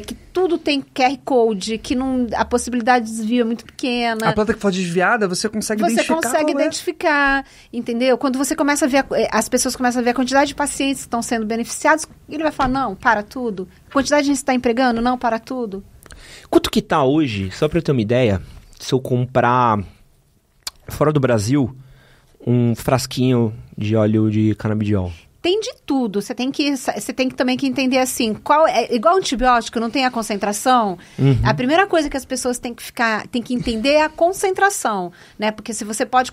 que tudo tem QR Code, que a possibilidade de desvio é muito pequena. A planta que for desviada, você consegue identificar. Você consegue identificar, entendeu? Quando você começa a ver, as pessoas começam a ver a quantidade de pacientes que estão sendo beneficiados, ele vai falar, não, para tudo. A quantidade de gente que está empregando, não, para tudo. Quanto que tá hoje, só para eu ter uma ideia, se eu comprar fora do Brasil um frasquinho de óleo de canabidiol? Tem de tudo. Você tem que também que entender assim, igual antibiótico, não tem a concentração. Uhum. A primeira coisa que as pessoas têm que entender é a concentração, né? Porque se você pode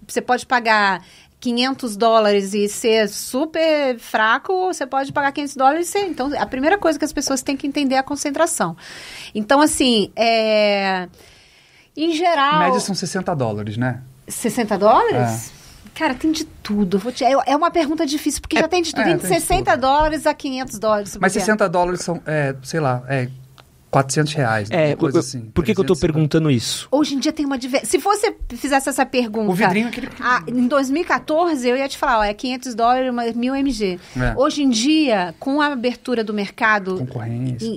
você pode pagar $500 e ser super fraco, ou você pode pagar $500 e ser... Então, a primeira coisa que as pessoas têm que entender é a concentração. Então, assim, em geral... Em média são $60, né? $60? Cara, tem de tudo. É uma pergunta difícil, porque já tem de tudo. Tem de $60 a $500. Mas $60 são, sei lá, R$400. Coisa assim. Por que eu tô perguntando isso? Hoje em dia tem uma diversidade. Se você fizesse essa pergunta... O vidrinho é aquele... em 2014, eu ia te falar, é $500, 1.000 mg. Hoje em dia, com a abertura do mercado... Concorrência.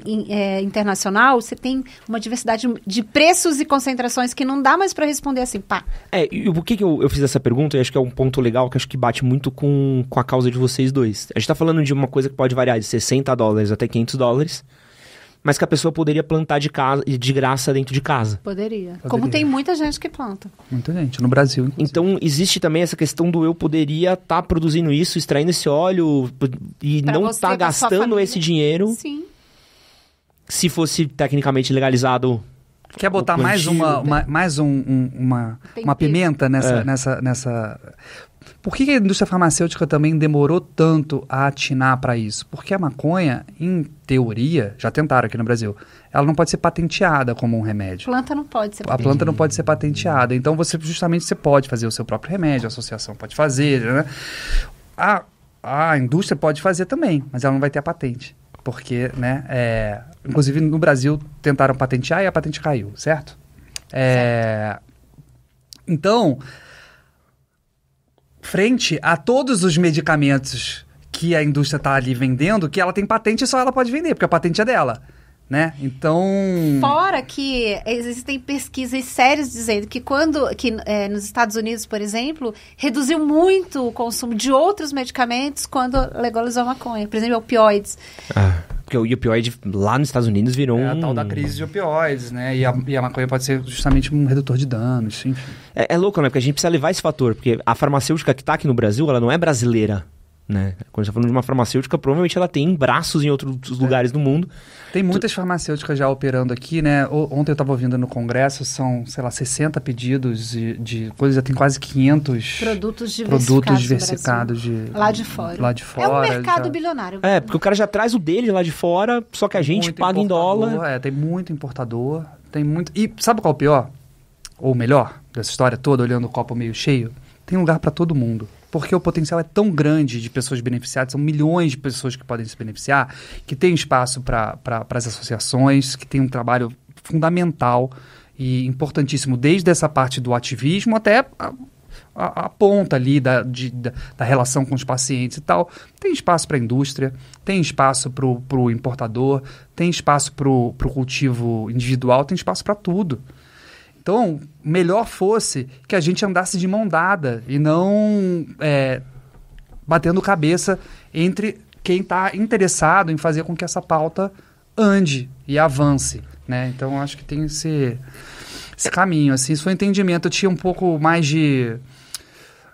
Internacional, você tem uma diversidade de preços e concentrações que não dá mais para responder assim, pá. E por que eu fiz essa pergunta? Eu acho que é um ponto legal, que acho que bate muito com a causa de vocês dois. A gente tá falando de uma coisa que pode variar de $60 até $500, mas que a pessoa poderia plantar de graça dentro de casa. Poderia. Como tem muita gente que planta. Muita gente, no Brasil, inclusive. Então, existe também essa questão do eu poderia estar produzindo isso, extraindo esse óleo e pra não estar gastando esse dinheiro. Sim. Se fosse tecnicamente legalizado. Quer botar mais uma pimenta nessa... Por que a indústria farmacêutica também demorou tanto a atinar para isso? Porque a maconha, em teoria, já tentaram aqui no Brasil, ela não pode ser patenteada como um remédio. A planta não pode ser patenteada. A planta não pode ser patenteada. Então, você pode fazer o seu próprio remédio, a associação pode fazer, né? A indústria pode fazer também, mas ela não vai ter a patente. Porque, né, inclusive no Brasil tentaram patentear e a patente caiu, certo? Então, frente a todos os medicamentos que a indústria está ali vendendo, que ela tem patente e só ela pode vender, porque a patente é dela, né? Então... Fora que existem pesquisas sérias dizendo que nos Estados Unidos, por exemplo, reduziu muito o consumo de outros medicamentos quando legalizou a maconha. Por exemplo, opioides. Porque o opioide lá nos Estados Unidos virou a tal da crise de opioides, né? E a maconha pode ser justamente um redutor de danos, enfim. É louco, né? Porque a gente precisa levar esse fator, porque a farmacêutica que está aqui no Brasil, ela não é brasileira, né? Quando a gente está falando de uma farmacêutica, provavelmente ela tem braços em outros lugares do mundo. Tem muitas farmacêuticas já operando aqui, né? Ontem eu estava ouvindo no Congresso, são, sei lá, 60 pedidos de coisa, já tem quase 500 produtos diversificados lá de fora. É um mercado bilionário. Porque o cara já traz o dele lá de fora, só que a gente paga em dólar. Tem muito importador, tem muito... E sabe qual é o pior? Ou o melhor dessa história toda, olhando o copo meio cheio? Tem lugar para todo mundo. Porque o potencial é tão grande de pessoas beneficiadas, são milhões de pessoas que podem se beneficiar, que tem espaço para as associações, que tem um trabalho fundamental e importantíssimo, desde essa parte do ativismo até a ponta ali da relação com os pacientes e tal. Tem espaço para a indústria, tem espaço para o importador, tem espaço para o cultivo individual, tem espaço para tudo. Então, melhor fosse que a gente andasse de mão dada e não batendo cabeça entre quem está interessado em fazer com que essa pauta ande e avance, né? Então, acho que tem esse caminho, assim. Isso foi um entendimento. Eu tinha um pouco mais de...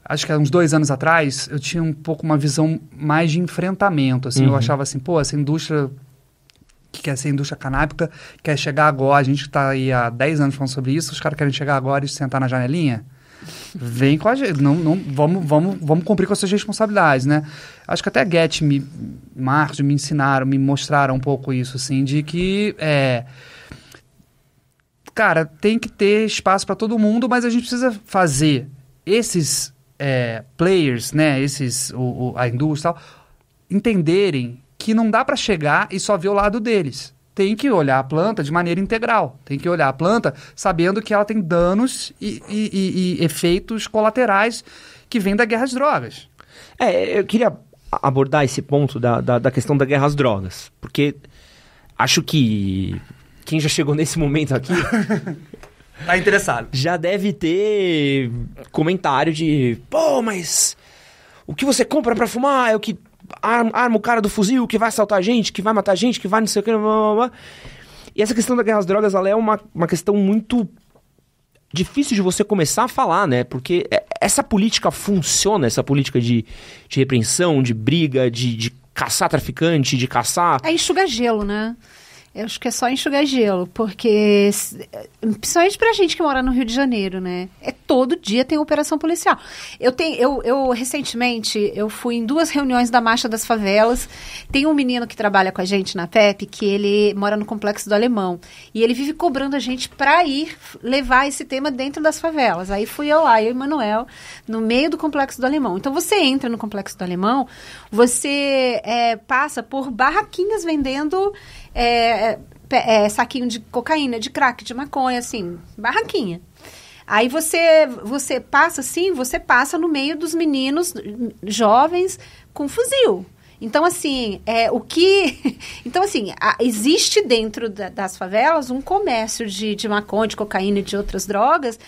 Acho que há uns 2 anos atrás, eu tinha um pouco uma visão mais de enfrentamento, assim. Eu achava assim, essa indústria... que quer ser indústria canábica, quer chegar agora, a gente está aí há 10 anos falando sobre isso, os caras querem chegar agora e sentar na janelinha, vem com a gente, vamos cumprir com as suas responsabilidades, né? Acho que até a Get, Marcos me ensinaram, me mostraram um pouco isso, assim, de que, cara, tem que ter espaço para todo mundo, mas a gente precisa fazer esses players, né, a indústria e tal, entenderem que não dá para chegar e só ver o lado deles. Tem que olhar a planta de maneira integral. Tem que olhar a planta sabendo que ela tem danos e efeitos colaterais que vêm da guerra às drogas. Eu queria abordar esse ponto da questão da guerra às drogas, porque acho que quem já chegou nesse momento aqui tá interessado. Já deve ter comentário de, pô, mas o que você compra pra fumar é o que arma o cara do fuzil, que vai assaltar a gente, que vai matar a gente, que vai não sei o que, blá, blá, blá. E essa questão da guerra às drogas, ela é uma questão muito difícil de você começar a falar, né? Porque essa política funciona, essa política de repreensão, de briga, de caçar traficante, de caçar... É enxugar gelo, né? Eu acho que é só enxugar gelo, porque, principalmente pra gente que mora no Rio de Janeiro, né? Todo dia tem operação policial. Eu recentemente, eu fui em 2 reuniões da Marcha das Favelas. Tem um menino que trabalha com a gente na PEP, que ele mora no Complexo do Alemão. E ele vive cobrando a gente pra ir levar esse tema dentro das favelas. Aí fui eu lá, eu e o Manuel, no meio do Complexo do Alemão. Então, você entra no Complexo do Alemão, você passa por barraquinhas vendendo... saquinho de cocaína, de crack, de maconha, assim, barraquinha. Aí você passa assim, você passa no meio dos meninos jovens com fuzil. Então, assim, existe dentro das favelas um comércio de maconha, de cocaína e de outras drogas,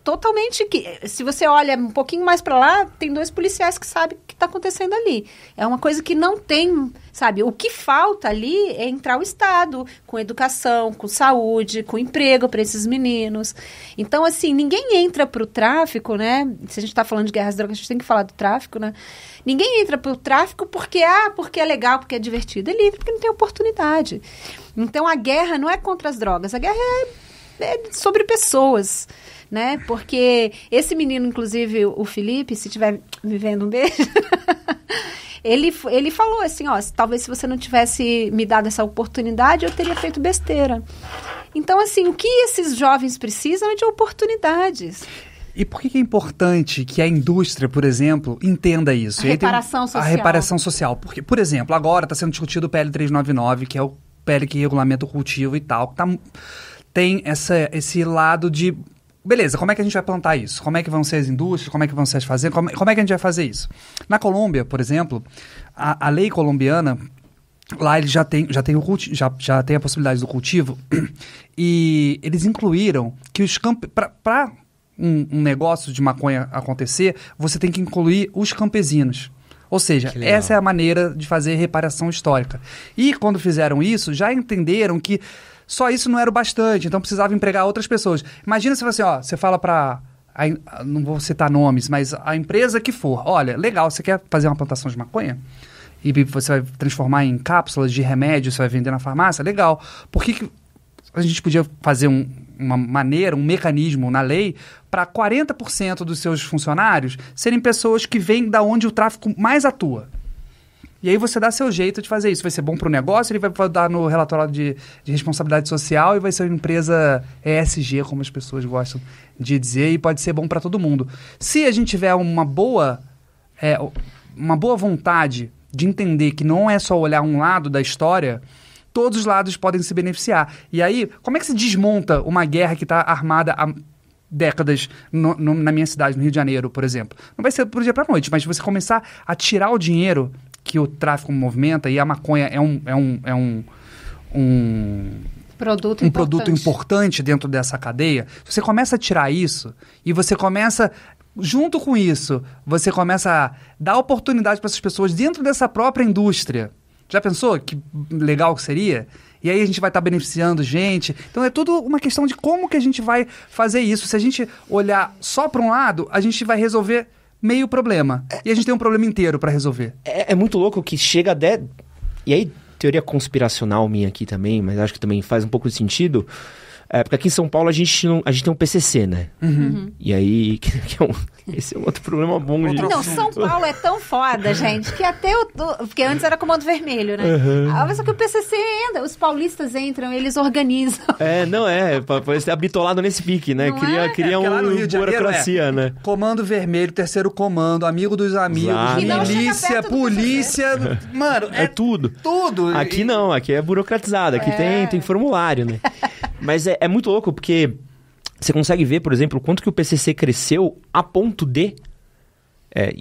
totalmente que, se você olha um pouquinho mais para lá, tem 2 policiais que sabem o que está acontecendo ali. É uma coisa que não tem, sabe? O que falta ali é entrar o Estado com educação, com saúde, com emprego para esses meninos. Então, assim, ninguém entra para o tráfico, né? Se a gente está falando de guerras às drogas, a gente tem que falar do tráfico, né? Ninguém entra para o tráfico porque é legal, porque é divertido. Ele entra porque não tem oportunidade. Então, a guerra não é contra as drogas, a guerra é sobre pessoas, né? Porque esse menino, inclusive, o Felipe, se estiver me vendo, um beijo, ele falou assim, talvez se você não tivesse me dado essa oportunidade, eu teria feito besteira. Então, assim, o que esses jovens precisam é de oportunidades. E por que é importante que a indústria, por exemplo, entenda isso? A reparação social. A reparação social. Porque, por exemplo, agora está sendo discutido o PL 399, que é o PL que regulamenta o cultivo e tal, que tem esse lado de... Beleza, como é que a gente vai plantar isso? Como é que vão ser as indústrias? Como é que vão ser as fazendas? Como é que a gente vai fazer isso? Na Colômbia, por exemplo, a lei colombiana, lá eles já tem a possibilidade do cultivo e eles incluíram que os para um negócio de maconha acontecer, você tem que incluir os campesinos. Ou seja, essa é a maneira de fazer reparação histórica. E quando fizeram isso, já entenderam que só isso não era o bastante, então precisava empregar outras pessoas. Imagina se você fala para... Não vou citar nomes, mas a empresa que for, olha, legal, você quer fazer uma plantação de maconha? E você vai transformar em cápsulas de remédio, você vai vender na farmácia? Legal. Por que a gente podia fazer uma maneira, um mecanismo na lei para 40% dos seus funcionários serem pessoas que vêm da onde o tráfico mais atua? E aí você dá seu jeito de fazer isso. Vai ser bom para o negócio, ele vai dar no relatório de responsabilidade social e vai ser uma empresa ESG, como as pessoas gostam de dizer, e pode ser bom para todo mundo. Se a gente tiver uma boa vontade de entender que não é só olhar um lado da história, todos os lados podem se beneficiar. E aí, como é que se desmonta uma guerra que está armada há décadas na minha cidade, no Rio de Janeiro, por exemplo? Não vai ser do dia para a noite, mas você começar a tirar o dinheiro que o tráfico movimenta, e a maconha é um produto importante dentro dessa cadeia. Você começa a tirar isso e você começa, junto com isso, você começa a dar oportunidade para essas pessoas dentro dessa própria indústria. Já pensou que legal que seria? E aí a gente vai estar beneficiando gente. Então é tudo uma questão de como que a gente vai fazer isso. Se a gente olhar só para um lado, a gente vai resolver meio problema. E a gente tem um problema inteiro para resolver. É muito louco que chega até... E aí, teoria conspiracional minha aqui também, mas acho que também faz um pouco de sentido. Porque aqui em São Paulo a gente tem um PCC, né? E aí, esse é um outro problema bom. Não, São Paulo é tão foda, gente, que até porque antes era Comando Vermelho, né? Só que o PCC entra, os paulistas entram, eles organizam. Pode ser habitolado nesse pique, né? Cria uma burocracia, né? Comando Vermelho, Terceiro Comando, amigo dos amigos, milícia, polícia, mano, é tudo. Tudo. Aqui não, aqui é burocratizado, aqui tem formulário, né? Mas é muito louco, porque você consegue ver, por exemplo, o quanto que o PCC cresceu a ponto de...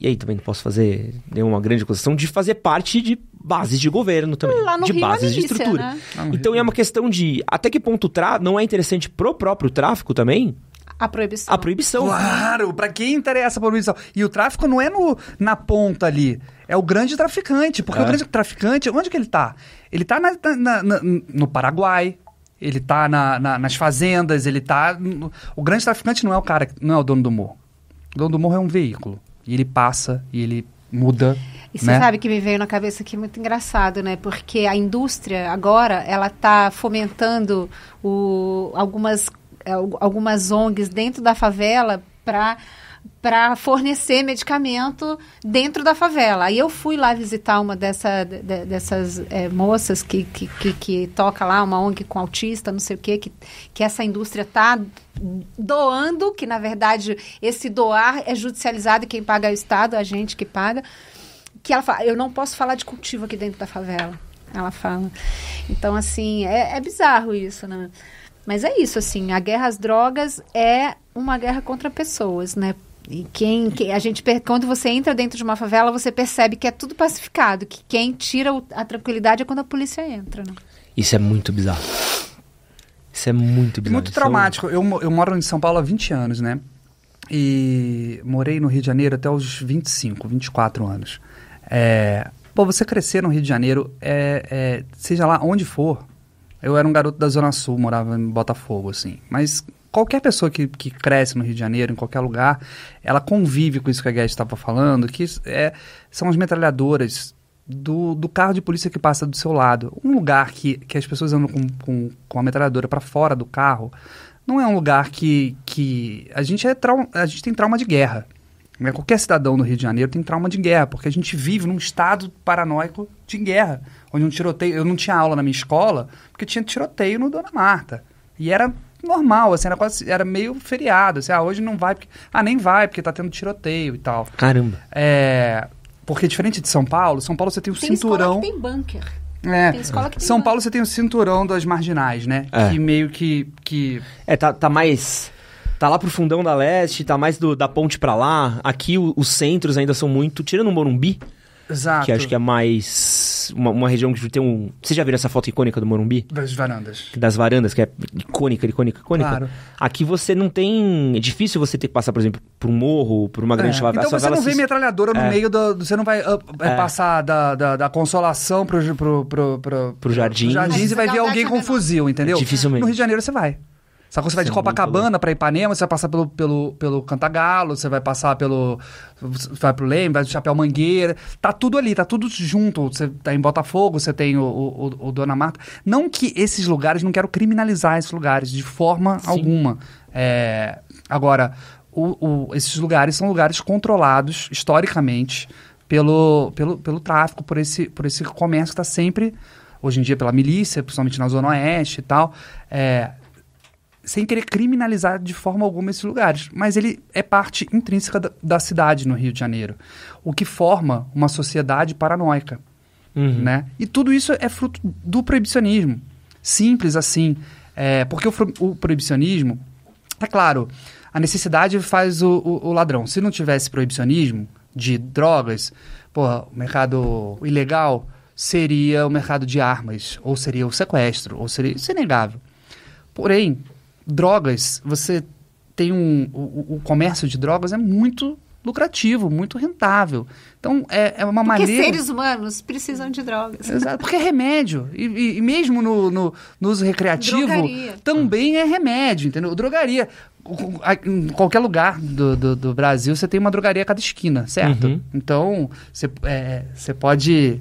e aí também não posso fazer nenhuma grande acusação de fazer parte de bases de governo também. Lá no de Rio, bases milícia, de estrutura. Né? Então é uma questão de até que ponto não é interessante pro próprio tráfico também? A proibição. A proibição. Claro, pra quem interessa a proibição. E o tráfico não é na ponta ali. É o grande traficante. Porque o grande traficante, onde que ele tá? Ele tá no Paraguai. Ele tá nas fazendas, ele tá... O grande traficante não é o cara, não é o dono do morro. O dono do morro é um veículo. E ele passa, e ele muda. E você sabe que me veio na cabeça aqui muito engraçado, né? Porque a indústria agora, ela tá fomentando algumas ONGs dentro da favela para fornecer medicamento dentro da favela. Aí eu fui lá visitar uma dessas moças que toca lá, uma ONG com autista, não sei o quê, que essa indústria está doando, que na verdade esse doar é judicializado e quem paga é o Estado, a gente que paga, que ela fala, eu não posso falar de cultivo aqui dentro da favela, ela fala. Então, assim, é bizarro isso, né? Mas é isso, assim, a guerra às drogas é uma guerra contra pessoas, né? E quando você entra dentro de uma favela, você percebe que é tudo pacificado, que quem tira a tranquilidade é quando a polícia entra, né? Isso é muito bizarro. Isso é muito bizarro. Muito traumático. Eu moro em São Paulo há 20 anos, né? E morei no Rio de Janeiro até os 25, 24 anos. Você crescer no Rio de Janeiro, seja lá onde for. Eu era um garoto da Zona Sul, morava em Botafogo, assim. Mas qualquer pessoa que cresce no Rio de Janeiro, em qualquer lugar, ela convive com isso que a Guedes estava falando, que são as metralhadoras do carro de polícia que passa do seu lado. Um lugar que as pessoas andam com a metralhadora para fora do carro, não é um lugar que a gente tem trauma de guerra. Qualquer cidadão do Rio de Janeiro tem trauma de guerra, porque a gente vive num estado paranoico de guerra, onde um tiroteio... Eu não tinha aula na minha escola, porque tinha tiroteio no Dona Marta. E era normal, assim, era meio feriado. Assim, hoje não vai, porque... nem vai, porque tá tendo tiroteio e tal. Caramba. Porque diferente de São Paulo você tem o cinturão... Tem escola que tem bunker. Tem escola que tem São Paulo você tem o cinturão das marginais, né? Que meio que... Tá mais... Tá lá pro fundão da leste, tá mais da ponte pra lá. Aqui os centros ainda são muito... Tirando o Morumbi, exato, que acho que é mais... Uma região que tem um... Você já viu essa foto icônica do Morumbi? Das varandas. Das varandas, que é icônica. Claro. Aqui você não tem... É difícil você ter que passar, por exemplo, por um morro, por uma grande favela. Então você não vê metralhadora no meio do... Você não vai passar da Consolação pro Jardins. E vai ver alguém com fuzil, entendeu? Dificilmente. No Rio de Janeiro você vai. Sabe, você vai de Copacabana para Ipanema, você vai passar pelo Cantagalo, você vai passar vai pro Leme, vai do Chapéu Mangueira, tá tudo ali, tá tudo junto. Você tá em Botafogo, você tem o Dona Marta. Não que esses lugares, não quero criminalizar esses lugares de forma alguma. Agora, esses lugares são lugares controlados historicamente pelo tráfico, por esse comércio que está sempre, hoje em dia, pela milícia, principalmente na Zona Oeste e tal, sem querer criminalizar de forma alguma esses lugares. Mas ele é parte intrínseca da cidade no Rio de Janeiro, o que forma uma sociedade paranoica. Né? E tudo isso é fruto do proibicionismo. Simples assim. Porque o proibicionismo, é claro, a necessidade faz o ladrão. Se não tivesse proibicionismo de drogas, o mercado ilegal seria o mercado de armas, ou seria o sequestro, ou seria... Isso é inegável. Porém, drogas, você tem o comércio de drogas é muito lucrativo, muito rentável. Então, é uma maneira... Porque seres humanos precisam de drogas. Exato, porque é remédio. E mesmo no uso recreativo, drogaria também é remédio, entendeu? Drogaria. Em qualquer lugar do Brasil, você tem uma drogaria a cada esquina, certo? Então, você pode...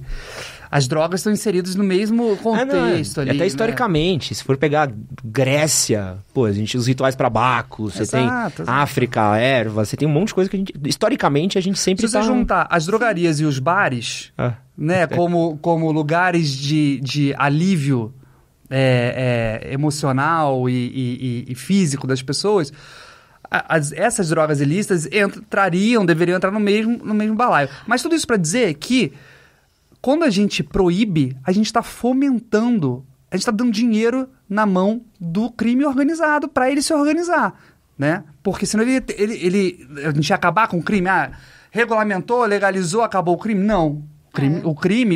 as drogas estão inseridas no mesmo contexto ali. Até historicamente, se for pegar Grécia, pô, os rituais para Bacchus, você tem África, erva, você tem um monte de coisa que historicamente a gente sempre Se você juntar as drogarias e os bares, né, como lugares de alívio emocional e físico das pessoas, essas drogas ilícitas deveriam entrar no mesmo balaio. Mas tudo isso para dizer que quando a gente proíbe, a gente está fomentando, a gente está dando dinheiro na mão do crime organizado para ele se organizar, né? Porque senão a gente ia acabar com o crime. Regulamentou, legalizou, acabou o crime. Não.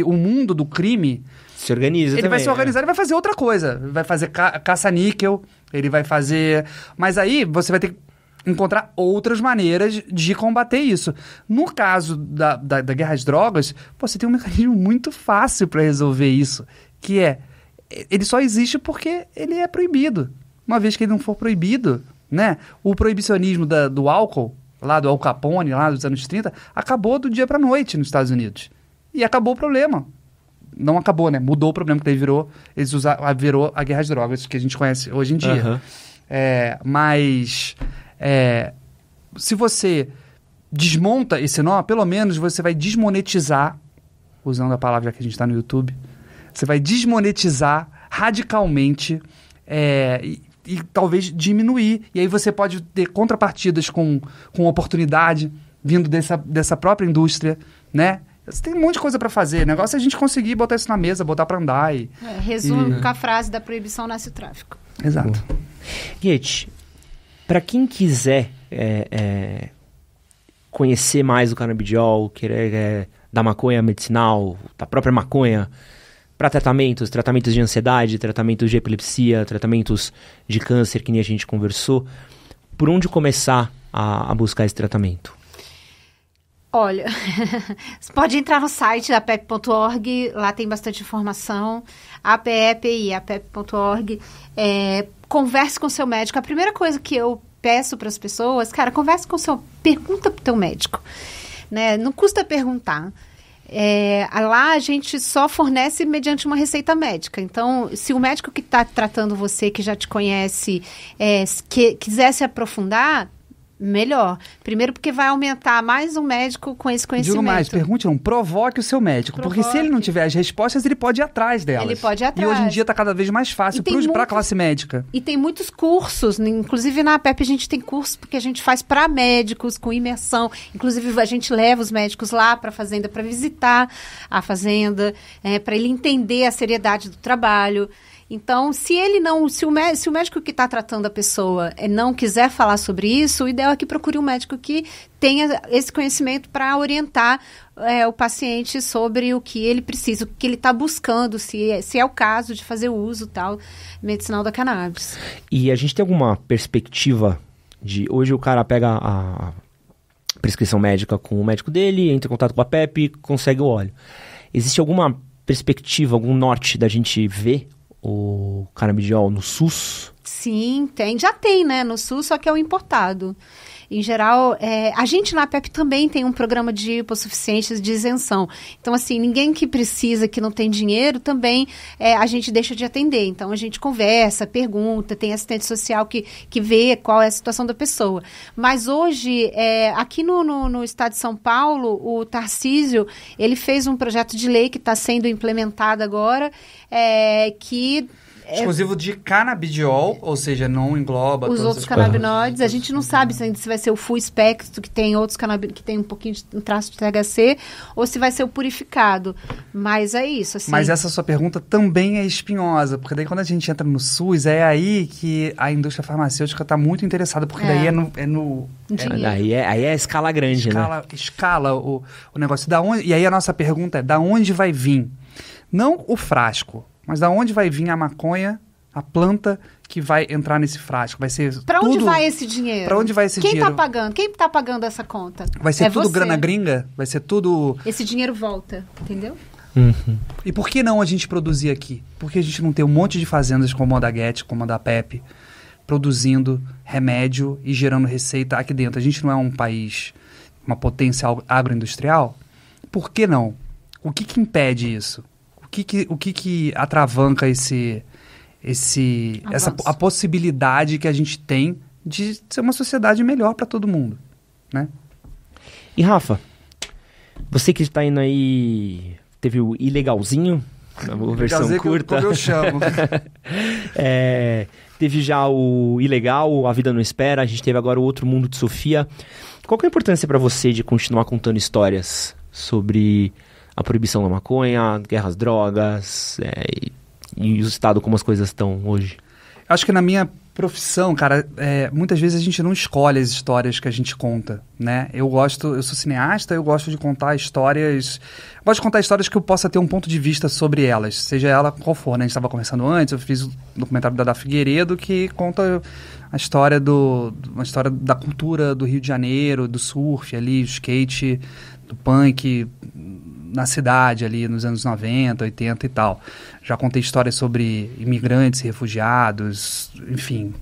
O mundo do crime se organiza. Ele vai se organizar, ele vai fazer outra coisa. Vai fazer caça-níquel, ele vai fazer... Mas aí você vai ter que encontrar outras maneiras de combater isso. No caso da guerra às drogas, você tem um mecanismo muito fácil para resolver isso, que ele só existe porque ele é proibido. Uma vez que ele não for proibido, né? O proibicionismo do álcool, lá do Al Capone, lá dos anos 30, acabou do dia para a noite nos Estados Unidos. E acabou o problema. Não acabou, né? Mudou o problema, que daí virou a guerra às drogas, que a gente conhece hoje em dia. Uhum. Mas se você desmonta esse nó, pelo menos você vai desmonetizar, usando a palavra que a gente está no YouTube, você vai desmonetizar radicalmente e talvez diminuir. E aí você pode ter contrapartidas com oportunidade vindo dessa própria indústria, né? Você tem um monte de coisa para fazer. O negócio é a gente conseguir botar isso na mesa, botar para andar. Resumo com a frase: da proibição nasce o tráfico. Exato. Guete, para quem quiser conhecer mais o canabidiol, querer da maconha medicinal, da própria maconha, para tratamentos de ansiedade, tratamentos de epilepsia, tratamentos de câncer, que nem a gente conversou, por onde começar a buscar esse tratamento? Olha, você pode entrar no site da apep.org, lá tem bastante informação, apep.org, converse com o seu médico. A primeira coisa que eu peço para as pessoas, cara, pergunta para o teu médico, né? Não custa perguntar. Lá a gente só fornece mediante uma receita médica. Então, se o médico que está tratando você, que já te conhece, quiser se aprofundar, melhor. Primeiro porque vai aumentar mais um médico com esse conhecimento. Digo mais, provoque o seu médico. Porque se ele não tiver as respostas, ele pode ir atrás delas. Ele pode ir atrás. E hoje em dia está cada vez mais fácil para a classe médica. E tem muitos cursos, inclusive na APEP a gente tem cursos porque a gente faz para médicos, com imersão. Inclusive a gente leva os médicos lá para a fazenda, para visitar a fazenda, para ele entender a seriedade do trabalho. Então, se o médico que está tratando a pessoa não quiser falar sobre isso, o ideal é que procure um médico que tenha esse conhecimento para orientar o paciente sobre o que ele precisa, o que ele está buscando, se é o caso de fazer o uso tal medicinal da cannabis. E a gente tem alguma perspectiva de... Hoje o cara pega a prescrição médica com o médico dele, entra em contato com a PEP, consegue o óleo. Existe alguma perspectiva, algum norte da gente ver o canabidiol no SUS? Sim, já tem, né? No SUS, só que é o importado. Em geral, a gente na APEP também tem um programa de hipossuficiências de isenção. Então, assim, ninguém que precisa, que não tem dinheiro, também a gente deixa de atender. Então, a gente conversa, pergunta, tem assistente social que vê qual é a situação da pessoa. Mas hoje, aqui no estado de São Paulo, o Tarcísio, ele fez um projeto de lei que está sendo implementado agora, que... exclusivo de canabidiol, ou seja, não engloba os outros canabinoides. A gente não sabe se vai ser o full espectro, que tem outros canabinoides, que tem um traço de THC, ou se vai ser o purificado. Mas é isso, assim. Mas essa sua pergunta também é espinhosa, porque daí quando a gente entra no SUS, é aí que a indústria farmacêutica está muito interessada, porque daí aí é a escala grande, né? Escala o negócio. E aí a nossa pergunta é, da onde vai vir? Não o frasco, mas da onde vai vir a maconha, a planta que vai entrar nesse frasco? Vai ser Para onde vai esse dinheiro? Para onde vai esse dinheiro? Quem está pagando? Quem está pagando essa conta? Vai ser tudo grana gringa? Vai ser tudo... Esse dinheiro volta, entendeu? Uhum. E por que não a gente produzir aqui? Por que a gente não tem um monte de fazendas como a da Guete, como a da PEP, produzindo remédio e gerando receita aqui dentro? A gente não é um país, uma potência agroindustrial? Por que não? O que impede isso? que atravanca a possibilidade que a gente tem de ser uma sociedade melhor para todo mundo, né? E Rafa, você que está indo aí, teve o Ilegalzinho, a versão curta. Como eu chamo. Teve já o Ilegal, A Vida Não Espera, a gente teve agora o Outro Mundo de Sofia. Qual que é a importância para você de continuar contando histórias sobre a proibição da maconha, guerra às drogas, e o estado como as coisas estão hoje? Acho que na minha profissão, cara, muitas vezes a gente não escolhe as histórias que a gente conta, né? Eu sou cineasta, eu gosto de contar histórias... Gosto de contar histórias que eu possa ter um ponto de vista sobre elas, seja ela qual for, né? A gente estava conversando antes, eu fiz o documentário da Dada Figueiredo, que conta a história uma história da cultura do Rio de Janeiro, do surf ali, do skate, do punk na cidade ali nos anos 90, 80 e tal. Já contei histórias sobre imigrantes, refugiados, enfim,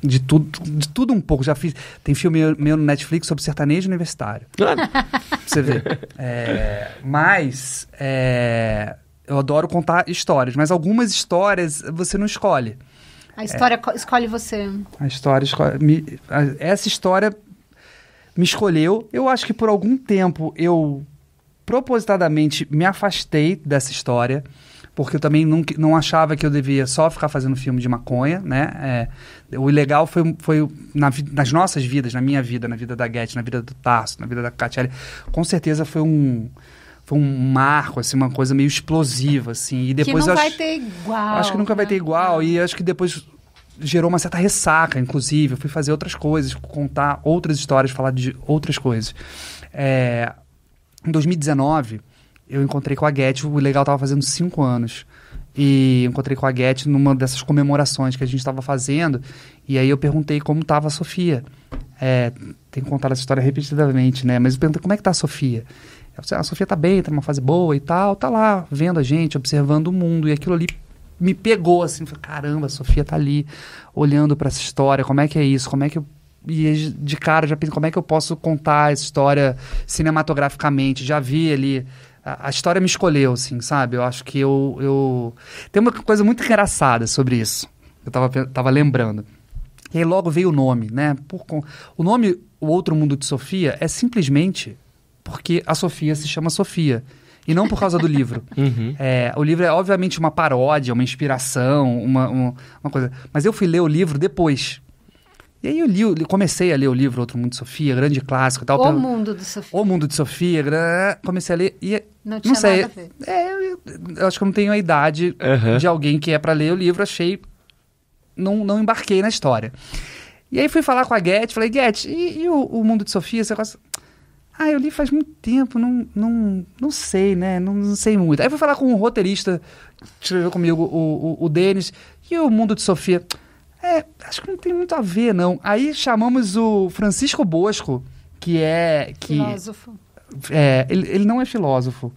de tudo um pouco. Já fiz, tem filme meu no Netflix sobre sertanejo universitário. Pra você ver. Mas eu adoro contar histórias, mas algumas histórias você não escolhe. A história escolhe você. A história escolhe... Essa história me escolheu. Eu acho que por algum tempo eu propositadamente me afastei dessa história, porque eu também não achava que eu devia só ficar fazendo filme de maconha, né? O Ilegal foi nas nossas vidas, na minha vida, na vida da Guete, na vida do Tarso, na vida da Catiele, com certeza foi um marco, assim, uma coisa meio explosiva, assim. E depois que não vai ter igual. Acho que nunca vai ter igual, e acho que depois gerou uma certa ressaca, inclusive. Eu fui fazer outras coisas, contar outras histórias, falar de outras coisas. Em 2019, eu encontrei com a Guete, o Ilegal estava fazendo 5 anos. E encontrei com a Guete numa dessas comemorações que a gente estava fazendo. E aí eu perguntei como estava a Sofia. Tenho contado essa história repetidamente, né? Mas eu perguntei como é que está a Sofia. Ela disse, a Sofia está bem, está numa fase boa e tal. Tá lá, vendo a gente, observando o mundo. E aquilo ali me pegou, assim. Falei, caramba, a Sofia tá ali, olhando para essa história. Como é que é isso? Como é que eu... E de cara já pensei, como é que eu posso contar essa história cinematograficamente? Já vi ali, a história me escolheu, assim, sabe? Eu acho que eu... Tem uma coisa muito engraçada sobre isso, eu tava lembrando. E aí logo veio o nome, né? O nome O Outro Mundo de Sofia é simplesmente porque a Sofia se chama Sofia, e não por causa do livro. Uhum. O livro é obviamente uma paródia, uma inspiração, uma coisa... Mas eu fui ler o livro depois. E aí eu comecei a ler o livro Outro Mundo de Sofia, grande clássico e tal. O Mundo de Sofia. O Mundo de Sofia, comecei a ler e... Não tinha nada a ver. Eu acho que eu não tenho a idade de alguém que é para ler o livro, achei... Não embarquei na história. E aí fui falar com a Guete, falei, Guete, e o Mundo de Sofia, você gosta... eu li faz muito tempo, não sei, né? Não sei muito. Aí fui falar com um roteirista, que escreveu comigo, o Denis, e o Mundo de Sofia... acho que não tem muito a ver, não. Aí chamamos o Francisco Bosco, filósofo. Ele não é filósofo.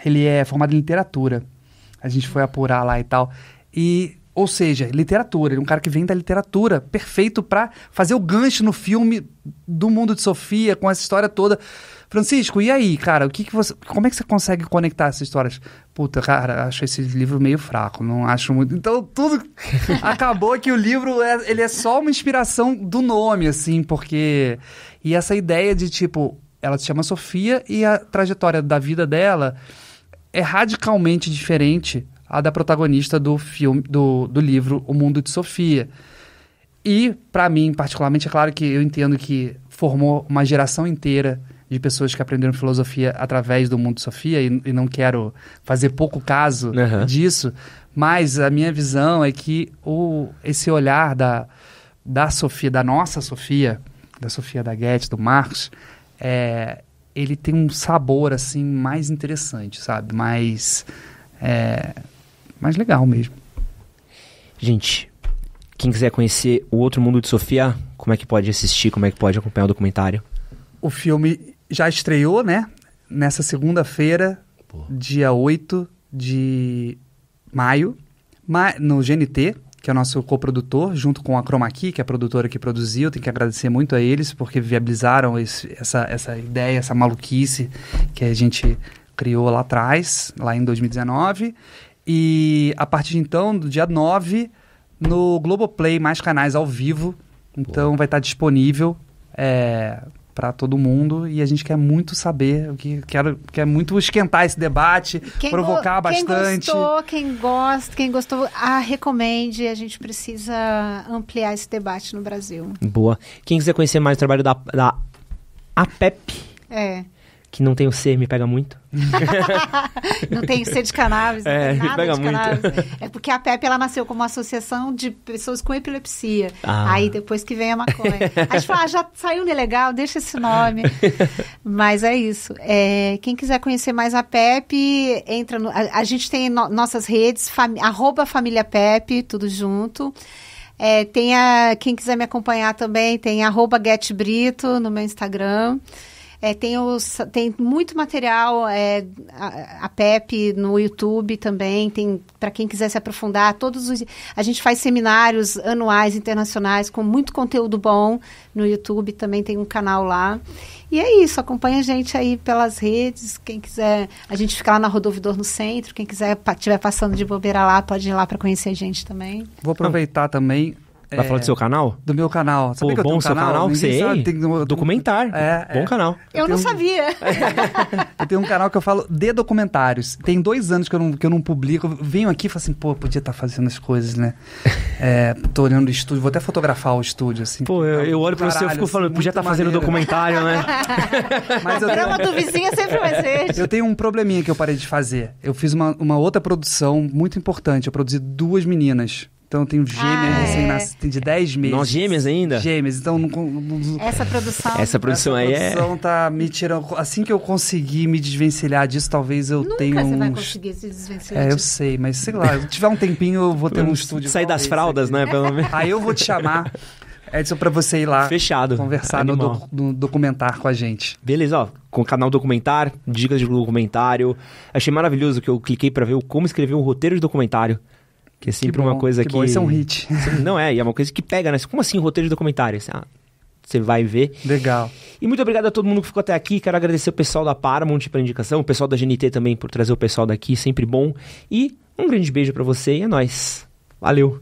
Ele é formado em literatura. A gente foi apurar lá e tal. Ou seja, literatura. Ele é um cara que vem da literatura, perfeito para fazer o gancho no filme do Mundo de Sofia, com essa história toda. Francisco, e aí, cara, como é que você consegue conectar essas histórias? Puta, cara, acho esse livro meio fraco, não acho muito... Então, tudo acabou que o livro, ele é só uma inspiração do nome, assim, porque... E essa ideia de, tipo, ela se chama Sofia e a trajetória da vida dela é radicalmente diferente a da protagonista do filme, do livro O Mundo de Sofia. E, para mim, particularmente, é claro que eu entendo que formou uma geração inteira de pessoas que aprenderam filosofia através do Mundo de Sofia, e não quero fazer pouco caso disso, mas a minha visão é que esse olhar da Sofia, da nossa Sofia, da Sofia da Guete, do Marcos, ele tem um sabor assim mais interessante, sabe? Mais legal mesmo. Gente, quem quiser conhecer O Outro Mundo de Sofia, como é que pode assistir, como é que pode acompanhar o documentário? O filme já estreou, né? Nessa segunda-feira, dia 8 de maio, no GNT, que é o nosso coprodutor, junto com a Chroma Key, que é a produtora que produziu. Tenho que agradecer muito a eles, porque viabilizaram essa ideia, essa maluquice que a gente criou lá atrás, lá em 2019. E a partir de então, do dia 9, no Globoplay, mais canais ao vivo. Então vai estar disponível para todo mundo. E a gente quer muito saber, quer muito esquentar esse debate, provocar bastante. Quem gostou, recomende. A gente precisa ampliar esse debate no Brasil. Boa. Quem quiser conhecer mais o trabalho da APEP, que não tem o C, me pega muito. Não tem C de cannabis, não tem me nada pega de muito. cannabis. É porque a APEP, ela nasceu como uma associação de pessoas com epilepsia. Aí depois que vem a maconha. A gente fala, já saiu no ilegal, deixa esse nome. Mas é isso. Quem quiser conhecer mais a APEP, entra no... A gente tem nossas redes, @FamíliaPep, tudo junto. Quem quiser me acompanhar também, tem @GetBrito no meu Instagram. Tem muito material, a PEP no YouTube também, tem para quem quiser se aprofundar, a gente faz seminários anuais, internacionais, com muito conteúdo bom no YouTube, também tem um canal lá. E é isso, acompanha a gente aí pelas redes, quem quiser, a gente fica lá na Rodovidor no centro, quem quiser estiver passando de bobeira lá, pode ir lá para conhecer a gente também. Vou aproveitar também... Vai falar do seu canal? Do meu canal. Sabia que eu tenho bom seu canal? Sei. Documentar. Bom canal. Eu não sabia. Eu tenho um canal que eu falo de documentários. Tem 2 anos que eu não publico. Eu venho aqui e falo assim, podia estar fazendo as coisas, né? Tô olhando o estúdio, vou até fotografar o estúdio, assim. Eu olho pra você e fico falando, podia estar fazendo documentário, né? Mas o programa do vizinho sempre vai ser. Eu tenho um probleminha que eu parei de fazer. Eu fiz uma outra produção muito importante. Eu produzi 2 meninas. Então, eu tenho gêmeas recém-nascidas, tem de 10 meses. Nós gêmeas ainda? Gêmeas, então... Essa produção aí Essa produção tá me tirando... Assim que eu conseguir me desvencilhar disso, talvez eu tenha Nunca você vai conseguir se desvencilhar disso. Eu sei, mas sei lá, se tiver um tempinho, eu vou ter um estúdio... Sair das fraldas, né? Pelo menos. Aí eu vou te chamar, Edson, pra você ir lá... Fechado. Conversar no documentário com a gente. Beleza, com o canal documentário, dicas de documentário. Achei maravilhoso que eu cliquei pra ver como escrever um roteiro de documentário. Que é sempre uma coisa que... Isso é um hit. Não e é uma coisa que pega, né? Como assim, roteiro de documentário? Você vai ver. Legal. E muito obrigado a todo mundo que ficou até aqui. Quero agradecer o pessoal da Paramount pela indicação, o pessoal da GNT também por trazer o pessoal daqui, sempre bom. E um grande beijo pra você e é nóis. Valeu.